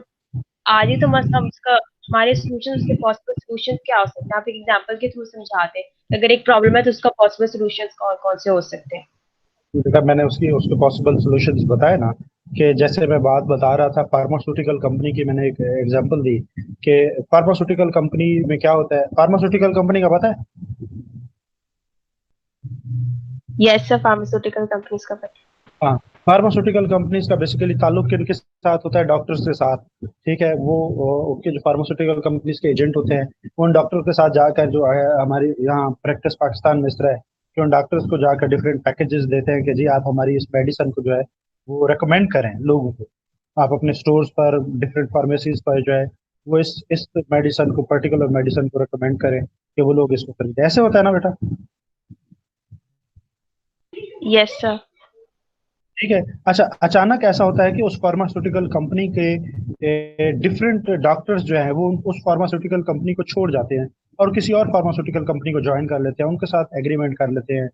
आ रही है तो मस्त हम उसका हमारे सोल्यूशन, उसके पॉसिबल सोल्यूशन क्या हो सकते हैं, आप एक एग्जांपल के थ्रू समझाते हैं। अगर एक प्रॉब्लम है तो उसका पॉसिबल सोल्यूशन कौन कौन से हो सकते हैं? बेटा मैंने उसके पॉसिबल सॉल्यूशंस बताए ना, कि जैसे मैं बात बता रहा था फार्मास्यूटिकल कंपनी की, मैंने एक एग्जांपल दी कि फार्मास्यूटिकल कंपनी में क्या होता है। फार्मास्यूटिकल कंपनी का पता है? यस सर, फार्मास्यूटिकल कंपनीज का पता। हाँ, फार्मास्यूटिकल कंपनीज का बेसिकली ताल्लुक किनके साथ होता है? डॉक्टर्स के साथ। ठीक है, वो उनके जो फार्मास्यूटिकल कंपनीज के एजेंट होते हैं, उन डॉक्टर के साथ जाकर जो है हमारी यहाँ प्रैक्टिस पाकिस्तान में इस तरह है कि उन डॉक्टर्स को जाकर डिफरेंट पैकेजेस देते हैं कि जी आप हमारी इस मेडिसिन को जो है वो रेकमेंड करें लोगों को। आप अपने स्टोर्स पर, डिफरेंट फार्मेसीज पर जो है वो इस मेडिसिन को, पर्टिकुलर मेडिसिन को रेकमेंड करें कि वो लोग इसको खरीदें। ऐसे होता है ना बेटा? Yes sir. ठीक है। अच्छा, अचानक ऐसा होता है कि उस फार्मास्यूटिकल कंपनी के डिफरेंट डॉक्टर्स जो हैं वो उस फार्मास्यूटिकल कंपनी को छोड़ जाते हैं और किसी और फार्मास्यूटिकल कंपनी को ज्वाइन कर लेते हैं, उनके साथ एग्रीमेंट कर लेते हैं।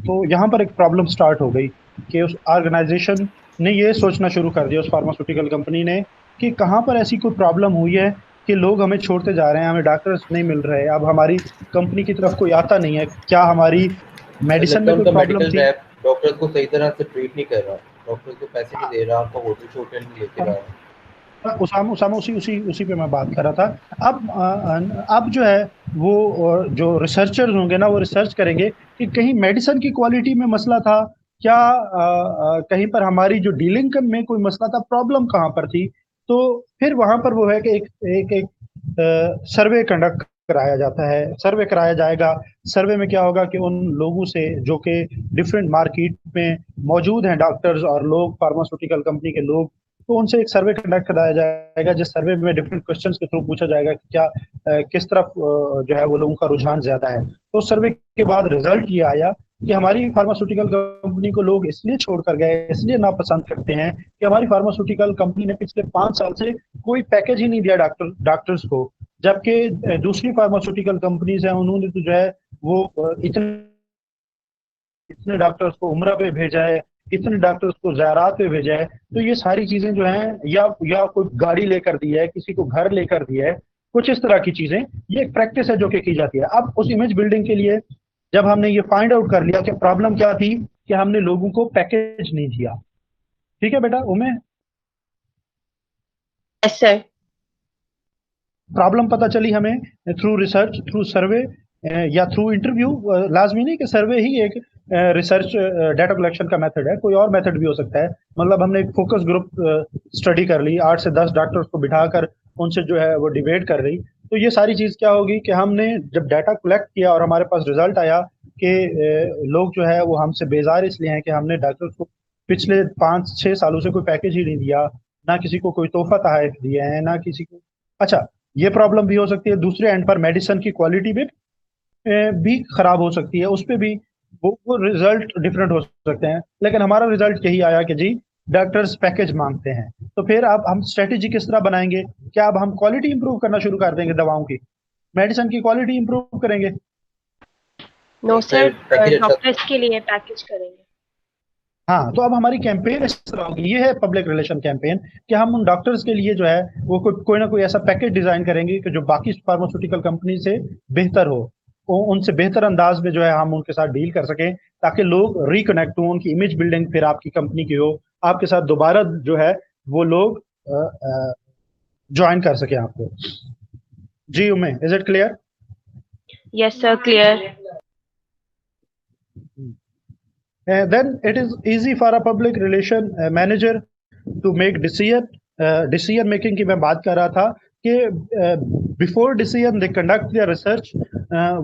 तो यहाँ पर एक प्रॉब्लम स्टार्ट हो गई कि उस ऑर्गेनाइजेशन ने ये सोचना शुरू कर दिया, उस फार्मास्यूटिकल कंपनी ने, कि कहाँ पर ऐसी कोई प्रॉब्लम हुई है कि लोग हमें छोड़ते जा रहे हैं, हमें डॉक्टर्स नहीं मिल रहे, अब हमारी कंपनी की तरफ कोई आता नहीं है। क्या हमारी सर मेडिसिन लगता में है कोई उनका प्रॉब्लम मेडिकल थी? रैप डॉक्टर को सही तरह से ट्रीट नहीं कर रहा, डॉक्टर को पैसे नहीं दे रहा, आपका होटल से होटल नहीं लेके रहा है। उसामा उसामा उसी उसी उसी पे मैं बात कर रहा था। अब जो है वो जो रिसर्चर्स होंगे ना, वो रिसर्च करेंगे कि कहीं मेडिसिन की क्वालिटी में मसला था क्या, कहीं पर हमारी जो डीलिंग में कोई मसला था, प्रॉब्लम कहाँ पर थी। तो फिर वहां पर वो है कि एक सर्वे कंडक्ट कराया जाता है, सर्वे कराया जाएगा। सर्वे में क्या होगा कि उन लोगों से जो कि डिफरेंट मार्केट में मौजूद हैं, डॉक्टर्स और लोग, फार्मास्यूटिकल कंपनी के लोग, तो उनसे एक सर्वे कंडक्ट कराया जाएगा, जिस सर्वे में डिफरेंट क्वेश्चंस के थ्रू पूछा जाएगा कि क्या किस तरफ जो है वो लोगों का रुझान ज्यादा है। तो सर्वे के बाद रिजल्ट ये आया कि हमारी फार्मास्यूटिकल कंपनी को लोग इसलिए छोड़कर गए, इसलिए नापसंद करते हैं कि हमारी फार्मास्यूटिकल कंपनी ने पिछले 5 साल से कोई पैकेज ही नहीं दिया डॉक्टर्स को। जबकि दूसरी फार्मास्यूटिकल कंपनीज हैं, उन्होंने तो जो है वो इतने इतने डॉक्टर्स को उम्रा पे भेजा है, इतने डॉक्टर्स को ज़ियारात पे भेजा है। तो ये सारी चीजें जो हैं, या कोई गाड़ी लेकर दी है, किसी को घर लेकर दिया है, कुछ इस तरह की चीजें, ये एक प्रैक्टिस है जो कि की जाती है। अब उस इमेज बिल्डिंग के लिए जब हमने ये फाइंड आउट कर लिया कि प्रॉब्लम क्या थी, कि हमने लोगों को पैकेज नहीं दिया। ठीक है बेटा उमे, यस सर। प्रॉब्लम पता चली हमें थ्रू रिसर्च, थ्रू सर्वे या थ्रू इंटरव्यू। लाजमी नहीं कि सर्वे ही एक रिसर्च डाटा कलेक्शन का मेथड है, कोई और मेथड भी हो सकता है। मतलब हमने एक फोकस ग्रुप स्टडी कर ली, 8 से 10 डॉक्टर्स को बिठाकर उनसे जो है वो डिबेट कर रही। तो ये सारी चीज़ क्या होगी कि हमने जब डाटा कलेक्ट किया और हमारे पास रिजल्ट आया कि लोग जो है वो हमसे बेजार इसलिए हैं कि हमने डॉक्टर्स को पिछले 5-6 सालों से कोई पैकेज ही नहीं दिया, ना किसी को कोई तोहफा तहफ़ दिए हैं, ना किसी को। अच्छा, ये प्रॉब्लम भी हो सकती है। दूसरे एंड पर मेडिसिन की क्वालिटी भी खराब हो सकती है, उस पे भी वो रिजल्ट डिफरेंट हो सकते हैं। लेकिन हमारा रिजल्ट यही आया कि जी डॉक्टर्स पैकेज मांगते हैं। तो फिर अब हम स्ट्रेटेजी किस तरह बनाएंगे? क्या अब हम क्वालिटी इंप्रूव करना शुरू कर देंगे, दवाओं की, मेडिसिन की क्वालिटी इंप्रूव करेंगे? नो सर, पैकेज अच्छा। डॉक्टर्स के लिए पैकेज करेंगे। हाँ, तो अब हमारी कैंपेन इस तरह होगी, ये है पब्लिक रिलेशन कैंपेन, कि हम उन डॉक्टर्स के लिए जो है वो कोई ना कोई ऐसा पैकेज डिजाइन करेंगे कि जो बाकी फार्मास्यूटिकल कंपनी से बेहतर हो, उनसे बेहतर अंदाज में जो है हम उनके साथ डील कर सकें, ताकि लोग रिकनेक्ट हो, उनकी इमेज बिल्डिंग फिर आपकी कंपनी की हो, आपके साथ दोबारा जो है वो लोग ज्वाइन कर सके आपको। जी उमे, is it clear? Yes, sir, clear. Then it is easy for a public relation manager to make decision. Decision making की मैं बात कर रहा था कि before decision they conduct their research,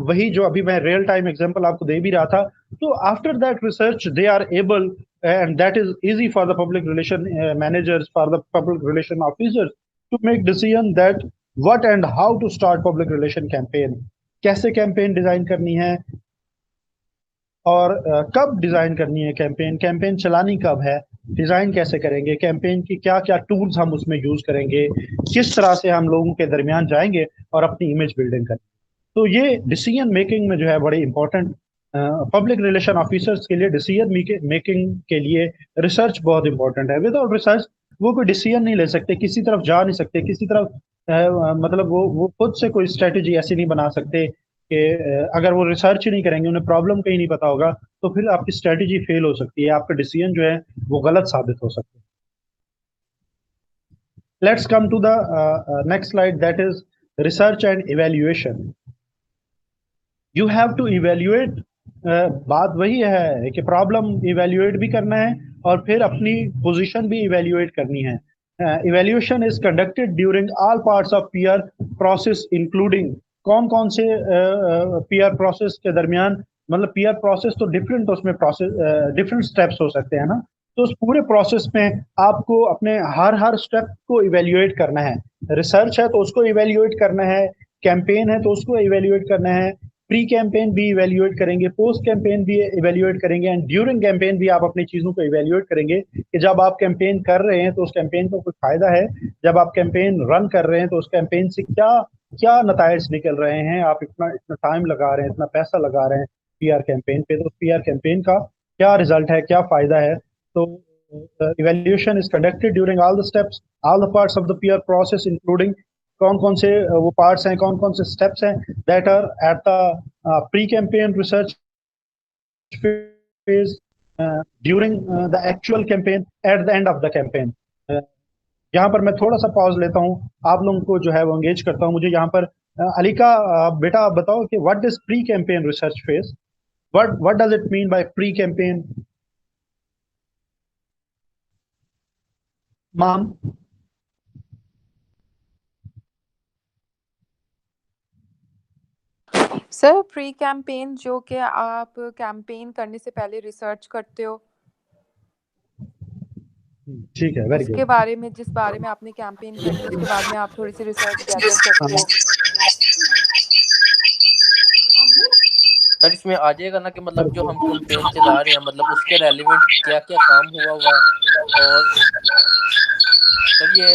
वही जो अभी मैं रियल टाइम एग्जांपल आपको दे भी रहा था। तो after that research they are able, and that is easy for the public relation managers, for the public relation officers to make decision that what and how to start public relation campaign, कैसे campaign design करनी है और कब design करनी है campaign, campaign चलानी कब है, डिजाइन कैसे करेंगे, कैंपेन की क्या क्या टूल्स हम उसमें यूज करेंगे, किस तरह से हम लोगों के दरमियान जाएंगे और अपनी इमेज बिल्डिंग करेंगे। तो ये डिसीजन मेकिंग में जो है बड़े इंपॉर्टेंट, पब्लिक रिलेशन ऑफिसर्स के लिए डिसीजन मेकिंग के लिए रिसर्च बहुत इंपॉर्टेंट है। विदाउट रिसर्च वो कोई डिसीजन नहीं ले सकते, किसी तरफ जा नहीं सकते, किसी तरफ मतलब वो खुद से कोई स्ट्रेटेजी ऐसी नहीं बना सकते कि अगर वो रिसर्च ही नहीं करेंगे, उन्हें प्रॉब्लम कहीं नहीं पता होगा, तो फिर आपकी स्ट्रेटेजी फेल हो सकती है, आपका डिसीजन जो है वो गलत साबित हो सकता है। Let's come to the next slide, that is research and evaluation. You have to evaluate, बात वही है कि प्रॉब्लम इवैल्यूएट भी करना है और फिर अपनी पोजीशन भी इवैल्यूएट करनी है। Evaluation is conducted during all parts of PR process, including कौन कौन से पीआर प्रोसेस के दरमियान, मतलब पीआर प्रोसेस तो डिफरेंट, उसमें प्रोसेस डिफरेंट स्टेप्स हो सकते हैं ना, तो उस पूरे प्रोसेस में आपको अपने हर स्टेप को इवैल्यूएट करना है। रिसर्च है तो उसको इवैल्यूएट करना है, कैंपेन है तो उसको इवैल्यूएट करना है, प्री कैंपेन भी इवैल्यूएट करेंगे, पोस्ट कैंपेन भी इवैल्यूएट करेंगे, एंड ड्यूरिंग कैंपेन भी आप अपनी चीज़ों को इवैल्यूएट करेंगे कि जब आप कैंपेन कर रहे हैं तो उस कैंपेन को कुछ फायदा है, जब आप कैंपेन रन कर रहे हैं तो उस कैंपेन से क्या क्या नताइज निकल रहे हैं, आप इतना इतना टाइम लगा रहे हैं, इतना पैसा लगा रहे हैं पीआर कैंपेन पे, तो पीआर कैंपेन का क्या रिजल्ट है, क्या फायदा है। तो evaluation is conducted during all the steps, all the parts of the PR process, including कौन कौन से वो पार्ट्स हैं, कौन कौन से स्टेप्स हैं that are at the pre campaign research phase, during the actual campaign, at the end of the campaign. यहाँ पर मैं थोड़ा सा पॉज लेता हूँ, आप लोगों को जो है वो एंगेज करता हूँ। मुझे यहाँ पर अलिका, बेटा आप बताओ कि what is pre campaign research phase, what does it mean by pre campaign? Ma'am sir pre campaign जो कि आप कैंपेन करने से पहले रिसर्च करते हो, ठीक है, वेरी उसके गुड। बारे में, जिस बारे में आपने कैंपेन करनी है उसके बाद में आप थोड़ी सी रिसर्च गैदर करते हो। सर इसमें आ जाएगा ना कि मतलब जो हम कैंपेन चला रहे हैं मतलब उसके रेलेवेंट क्या क्या काम हुआ है। और सर ये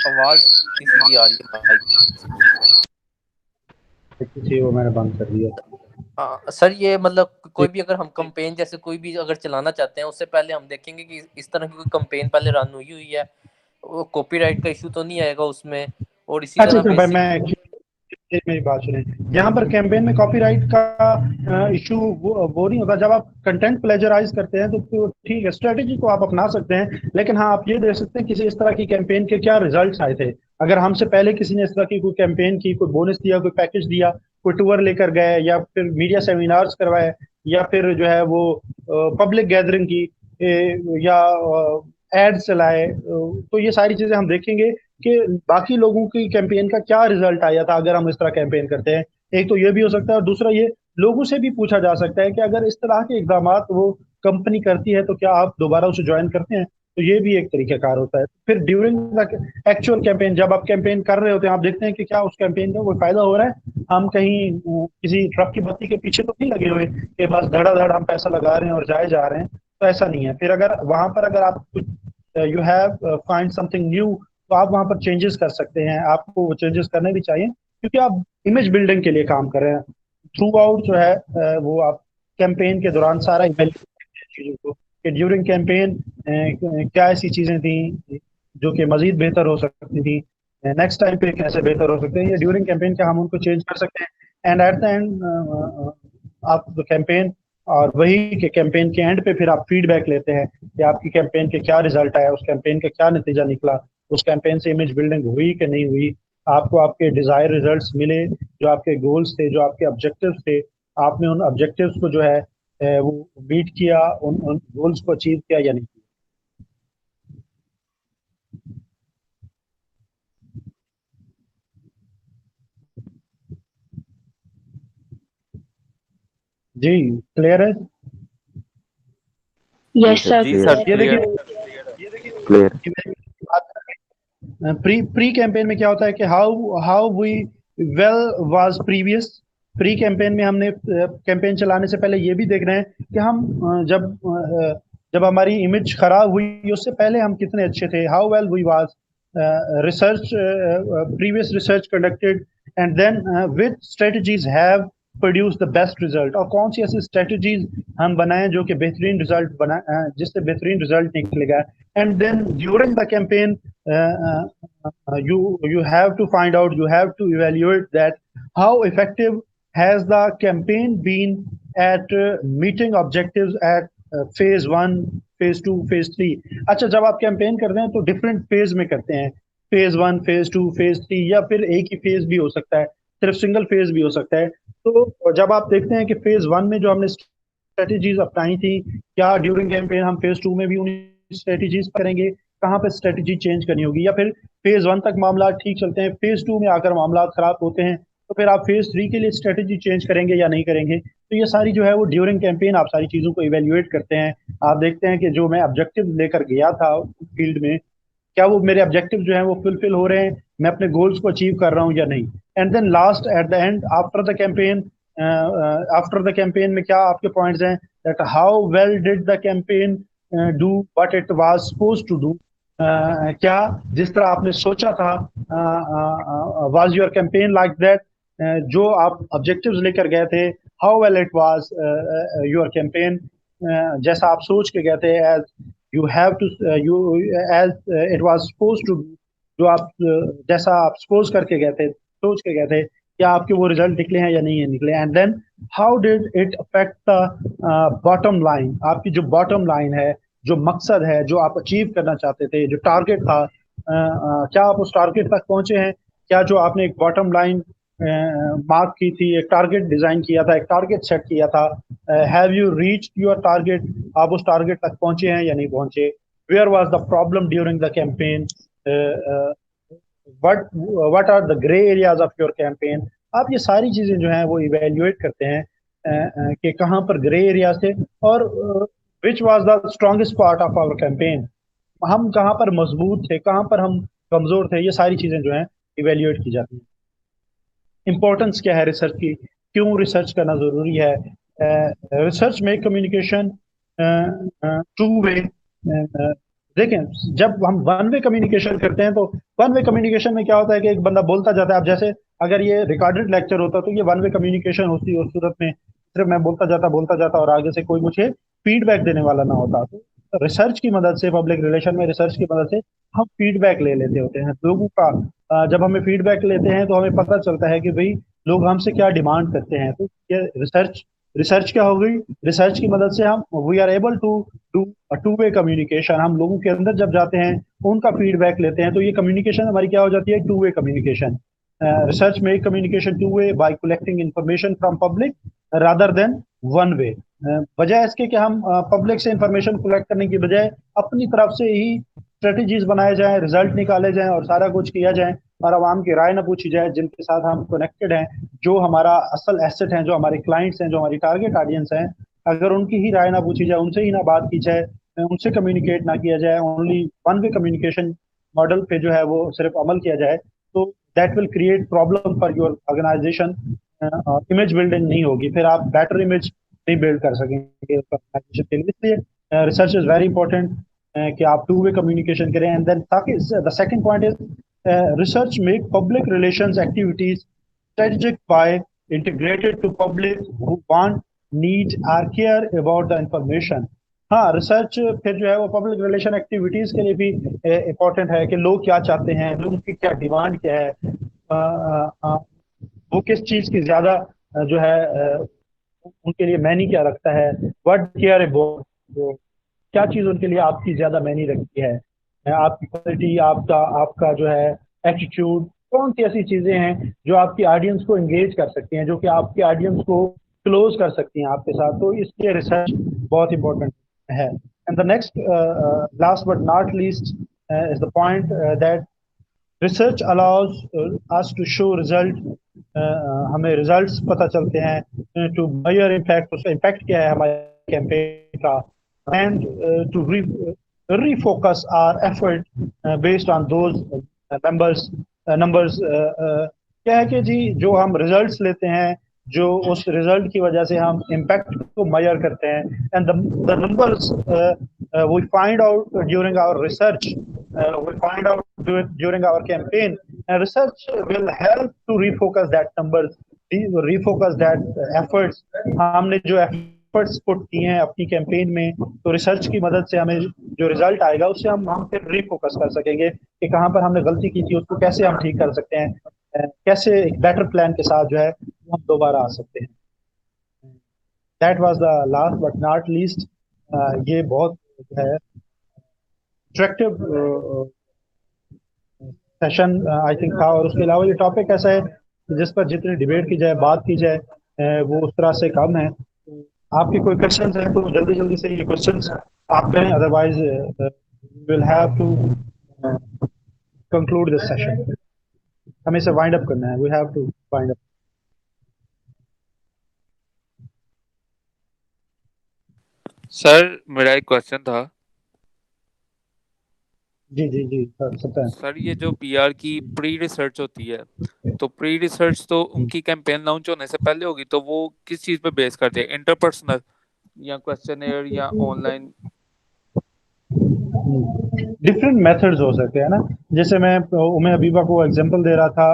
आवाज किसी की आ रही है माइक जी वो मैंने बंद कर दिया। सर ये मतलब कोई भी अगर हम कैंपेन जैसे कोई भी अगर चलाना चाहते हैं उससे पहले हम देखेंगे कि इस तरह की कोई कैंपेन पहले रन हुई है, वो कॉपीराइट का इशू तो नहीं आएगा उसमें। और इसी अच्छा तरह भाई, बेसिक मैं मेरी बात सुने, यहाँ पर कैंपेन में कॉपीराइट का इशू वो नहीं होता। जब आप कंटेंट प्लेजराइज करते हैं तो ठीक है, स्ट्रेटेजी को आप अपना सकते हैं, लेकिन हाँ आप ये देख सकते हैं किसी इस तरह की कैंपेन के क्या रिजल्ट्स आए थे। अगर हमसे पहले किसी ने इस तरह की कोई कैंपेन की, कोई बोनस दिया, कोई पैकेज दिया, कोई टूर लेकर गए, या फिर मीडिया सेमिनार्स करवाए, या फिर जो है वो पब्लिक गैदरिंग की, या एड चलाए, तो ये सारी चीजें हम देखेंगे कि बाकी लोगों की कैंपेन का क्या रिजल्ट आया था अगर हम इस तरह कैंपेन करते हैं। एक तो ये भी हो सकता है, और दूसरा ये लोगों से भी पूछा जा सकता है कि अगर इस तरह के इकदाम वो कंपनी करती है तो क्या आप दोबारा उसे ज्वाइन करते हैं। तो ये भी एक तरीकाकार होता है। फिर ड्यूरिंग द एक्चुअल कैंपेन, जब आप कैंपेन कर रहे होते हैं, आप देखते हैं कि क्या उस कैंपेन का कोई फायदा हो रहा है, हम कहीं किसी ट्रक की बत्ती के पीछे तो नहीं लगे हुए कि बस धड़ाधड़ हम पैसा लगा रहे हैं और जाए जा रहे हैं। तो ऐसा नहीं है। फिर अगर वहां पर अगर आप कुछ you have find something new, तो आप वहां पर चेंजेस कर सकते हैं, आपको वो चेंजेस करने भी चाहिए, क्योंकि आप इमेज बिल्डिंग के लिए काम कर रहे हैं। थ्रू आउट जो है वो आप कैंपेन के दौरान सारा चीजों को कि ड्यूरिंग कैंपेन क्या ऐसी चीजें थी जो कि मजीद बेहतर हो सकती थी, नेक्स्ट टाइम पे कैसे बेहतर हो सकते हैं, या ड्यूरिंग कैंपेन क्या हम उनको चेंज कर सकते हैं। एंड एट द एंड आप द कैंपेन, और वही के कैंपेन के एंड पे फिर आप फीडबैक लेते हैं कि आपकी कैंपेन के क्या रिजल्ट आया, उस कैंपेन का क्या नतीजा निकला, उस कैंपेन से इमेज बिल्डिंग हुई कि नहीं हुई, आपको आपके डिजायर रिजल्ट्स मिले, जो आपके गोल्स थे, जो आपके ऑब्जेक्टिव्स थे, आपने उन ऑब्जेक्टिव्स को जो है वो मीट किया, उन गोल्स को अचीव किया या नहीं किया। जी क्लियर है? Yes sir. जी सर ये क्लियर। देखिए क्लियर। प्री कैंपेन में क्या होता है कि how how we well was pre campaign में हमने कैंपेन चलाने से पहले ये भी देख रहे हैं कि हम जब हमारी इमेज खराब हुई उससे पहले हम कितने अच्छे थे, how well we was research, previous research conducted, and then which strategies have produce the best result, और कौन सी ऐसी स्ट्रेटजीज हम बनाएं जो कि बेहतरीन रिजल्ट बनाए, जिससे बेहतरीन रिजल्ट निकलेगा। And then during the campaign you have to find out, you have to evaluate that how effective has the campaign been at meeting objectives at phase 1, phase 2, phase 3। अच्छा, जब आप कैंपेन कर रहे हैं तो डिफरेंट फेज में करते हैं, फेज 1, फेज 2, फेज 3, या फिर एक ही फेज भी हो सकता है, सिर्फ सिंगल फेज भी हो सकता है। तो जब आप देखते हैं कि फेज 1 में जो हमने स्ट्रेटेजीज अपनाई थी, क्या ड्यूरिंग कैंपेन हम फेज 2 में भी उन्हीं स्ट्रेटेजीज करेंगे, कहाँ पे स्ट्रेटेजी चेंज करनी होगी, या फिर फेज 1 तक मामला ठीक चलते हैं, फेज 2 में आकर मामला खराब होते हैं, तो फिर आप फेज 3 के लिए स्ट्रेटेजी चेंज करेंगे या नहीं करेंगे। तो ये सारी जो है वो ड्यूरिंग कैंपेन आप सारी चीज़ों को इवेल्युएट करते हैं। आप देखते हैं कि जो मैं ऑब्जेक्टिव लेकर गया था फील्ड में, क्या वो मेरे ऑब्जेक्टिव जो है वो फुलफिल हो रहे हैं, मैं अपने गोल्स को अचीव कर रहा हूँ या नहीं। And then last at the end after the campaign में क्या आपके पॉइंट्स हैं, that how well did the campaign do what it was supposed to do, क्या जिस तरह आपने सोचा था, was your campaign like that, जो आप ऑब्जेक्टिव्स लेकर गए थे, how well it was your campaign, जैसा आप सोच के गए थे, as you have to you as it was supposed to, जो आप जैसा आप सपोज करके गए थे, सोच के गए थे, क्या आपके वो रिजल्ट निकले हैं या नहीं है निकले। And then how did it affect the bottom line, आपकी जो बॉटम लाइन है, जो मकसद है, जो आप अचीव करना चाहते थे, जो टारगेट था, क्या आप उस टारगेट तक पहुंचे हैं, क्या जो आपने एक बॉटम लाइन मार्क की थी, एक टारगेट डिजाइन किया था, एक टारगेट सेट किया था, have you reached your target, आप उस टारगेट तक पहुंचे हैं या नहीं पहुंचे, where was the problem during the campaign, what are the grey areas of your campaign. आप ये सारी चीजें जो हैं वो इवेल्युएट करते हैं कि कहाँ पर ग्रे एरियाज थे, और which was the strongest part of our campaign, हम कहाँ पर मजबूत थे, कहाँ पर हम कमजोर थे। ये सारी चीजें जो हैं इवेल्युएट की जाती हैं। इंपॉर्टेंस क्या है रिसर्च की, क्यों रिसर्च करना जरूरी है। रिसर्च में कम्युनिकेशन टू वे, देखें जब हम वन वे कम्युनिकेशन करते हैं तो वन वे कम्युनिकेशन में क्या होता है कि एक बंदा बोलता जाता है। अब जैसे अगर ये रिकॉर्डेड लेक्चर होता तो ये वन वे कम्युनिकेशन होती, उस सूरत में सिर्फ मैं बोलता जाता और आगे से कोई मुझे फीडबैक देने वाला ना होता। तो रिसर्च की मदद से, पब्लिक रिलेशन में रिसर्च की मदद से हम फीडबैक ले लेते होते हैं लोगों का। जब हमें फीडबैक लेते हैं तो हमें पता चलता है कि भाई लोग हमसे क्या डिमांड करते हैं। तो ये रिसर्च क्या हो गई, रिसर्च की मदद से हम we are able to do two way communication. हम लोगों के अंदर जब जाते हैं उनका फीडबैक लेते हैं, तो ये कम्युनिकेशन हमारी क्या हो जाती है, टू वे कम्युनिकेशन। रिसर्च में communication two way by collecting information from public rather than one way. वजह इसके कि हम पब्लिक से इंफॉर्मेशन कलेक्ट करने की बजाय अपनी तरफ से ही स्ट्रेटजीज बनाए जाएं, रिजल्ट निकाले जाएं और सारा कुछ किया जाए, और आवाम की राय ना पूछी जाए, जिनके साथ हम कनेक्टेड हैं, जो हमारा असल एसेट हैं, जो हमारे क्लाइंट्स हैं, जो हमारी टारगेट ऑडियंस हैं, अगर उनकी ही राय ना पूछी जाए, उनसे ही ना बात की जाए, उनसे कम्युनिकेट ना किया जाए, only one way communication model पे जो है वो सिर्फ अमल किया जाए, तो that will create problem for your organisation. Image building नहीं होगी, फिर आप बेटर इमेज नहीं बिल्ड कर सकेंगे ऑर्गेनाइजेशन के लिए। इसलिए रिसर्च इज वेरी इंपॉर्टेंट कि आप टू वे कम्युनिकेशन करें। एंड देन ताकि the second point is research make public relations activities strategic by integrated to public who want, need or care about the information। हाँ, research फिर जो है वो public relation activities के लिए भी इम्पोर्टेंट है कि लोग क्या चाहते हैं, लोगों की क्या डिमांड क्या है, वो किस चीज की ज्यादा जो है उनके लिए मैनी क्या रखता है, व्हाट केयर अबाउट, क्या चीज उनके लिए आपकी ज्यादा मैनी रखती है। आपकी क्वालिटी, आपका आपका जो है एटीट्यूड, कौन सी ऐसी चीजें हैं जो आपकी ऑडियंस को एंगेज कर सकती हैं, जो कि आपकी ऑडियंस को क्लोज कर सकती हैं आपके साथ। तो इसलिए रिसर्च बहुत इंपॉर्टेंट है। And the next last but not least is the point that research allows us to show result. हमें रिजल्ट्स पता चलते हैं, टू मेजर इम्पैक्ट, उसका इम्पैक्ट क्या है हमारे कैंपेन का, and to refocus our effort based on those numbers। क्या है कि जी जो हम रिजल्ट्स लेते हैं, जो उस रिजल्ट की वजह से हम इम्पैक्ट को मेजर करते हैं, and the numbers we find out during our research, we find out during our campaign, and research will help to refocus that numbers, refocus that efforts। हमने जो एफर्ट्स पुट किए हैं अपनी कैंपेन में, तो रिसर्च की मदद से हमें जो रिजल्ट आएगा उससे हम फिर रिफोकस कर सकेंगे कि कहाँ पर हमने गलती की थी, उसको कैसे हम ठीक कर सकते हैं, कैसे एक बेटर प्लान के साथ जो है हम दोबारा आ सकते हैं। That was the last but not least. ये बहुत जो है अट्रैक्टिव सेशन आई थिंक था, और उसके अलावा ये टॉपिक ऐसा है जिस पर जितनी डिबेट की जाए, बात की जाए, वो उस तरह से कम है। आपके कोई क्वेश्चंस हैं तो जल्दी जल्दी से ये क्वेश्चंस आप करें, otherwise will have to conclude this session. हमें इसे वाइंड अप करना है, we have to wind up. Sir मेरा एक क्वेश्चन था। जी जी जी सर, सकता है। सर ये जो पीआर की प्री रिसर्च होती है, तो प्री रिसर्च तो उनकी कैंपेन लॉन्च होने से पहले होगी, तो वो किस चीज पे बेस करते हैं, इंटरपर्सनल या क्वेश्चनर या ऑनलाइन? डिफरेंट मेथड्स हो सकते हैं ना। जैसे मैं अबीबा को एग्जांपल दे रहा था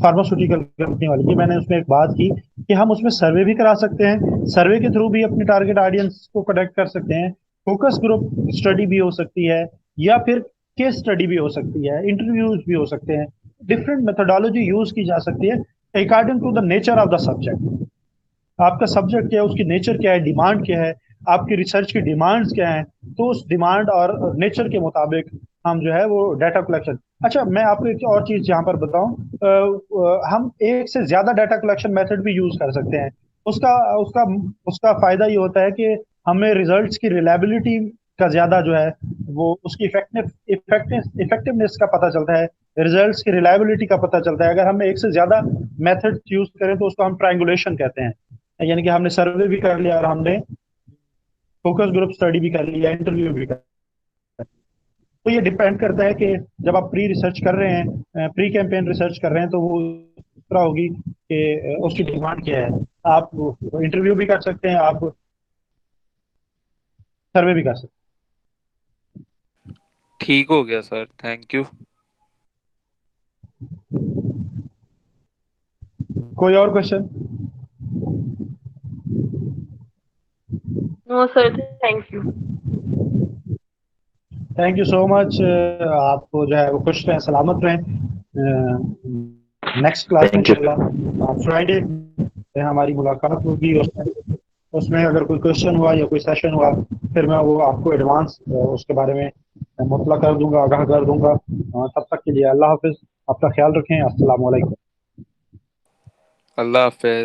फार्मास्यूटिकल कंपनी वाली की, मैंने उसमें एक बात की कि हम उसमें सर्वे भी करा सकते हैं, सर्वे के थ्रू भी अपनी टारगेट ऑडियंस को कनेक्ट कर सकते हैं, फोकस ग्रुप स्टडी भी हो सकती है, या फिर केस स्टडी भी हो सकती है, इंटरव्यूज भी हो सकते हैं। डिफरेंट मेथोडोलॉजी यूज की जा सकती है according to the nature of the subject. आपका सब्जेक्ट क्या है, उसकी नेचर क्या है, डिमांड क्या है, आपकी रिसर्च की डिमांड्स क्या है, तो उस डिमांड और नेचर के मुताबिक हम जो है वो डाटा कलेक्शन। अच्छा, मैं आपको एक और चीज यहाँ पर बताऊं, हम एक से ज्यादा डाटा कलेक्शन मेथड भी यूज कर सकते हैं। उसका उसका उसका फायदा ये होता है कि हमें रिजल्ट्स की रिलायबिलिटी का ज्यादा जो है वो उसकी इफेक्टिवनेस का पता चलता है, रिजल्ट्स की रिलायबिलिटी का पता चलता है। अगर हम एक से ज्यादा मेथड यूज करें तो उसको हम ट्रायंगुलेशन कहते हैं, यानी कि हमने सर्वे भी कर लिया और हमने फोकस ग्रुप स्टडी भी कर लिया, इंटरव्यू भी कर लिया। तो ये डिपेंड करता है कि जब आप प्री रिसर्च कर रहे हैं, प्री कैंपेन रिसर्च कर रहे हैं, तो वो इस तरह होगी कि उसकी डिमांड क्या है। आप इंटरव्यू भी कर सकते हैं, आप सर्वे भी कर सकते ठीक हो गया सर, थैंक यू। हैं। कोई और question? No sir, thank you. Thank you so much. आपको जो है वो खुश रहें, सलामत रहें। नेक्स्ट क्लास में इंशाल्लाह फ्राइडे हमारी मुलाकात होगी। उसमें अगर कोई क्वेश्चन हुआ या कोई सेशन हुआ, फिर मैं वो आपको एडवांस उसके बारे में मुतला कर दूंगा, आगाह कर दूंगा। तब तक के लिए अल्लाह हाफिज, अपना ख्याल रखें। अस्सलाम वालेकुम। अल्लाह हाफिज।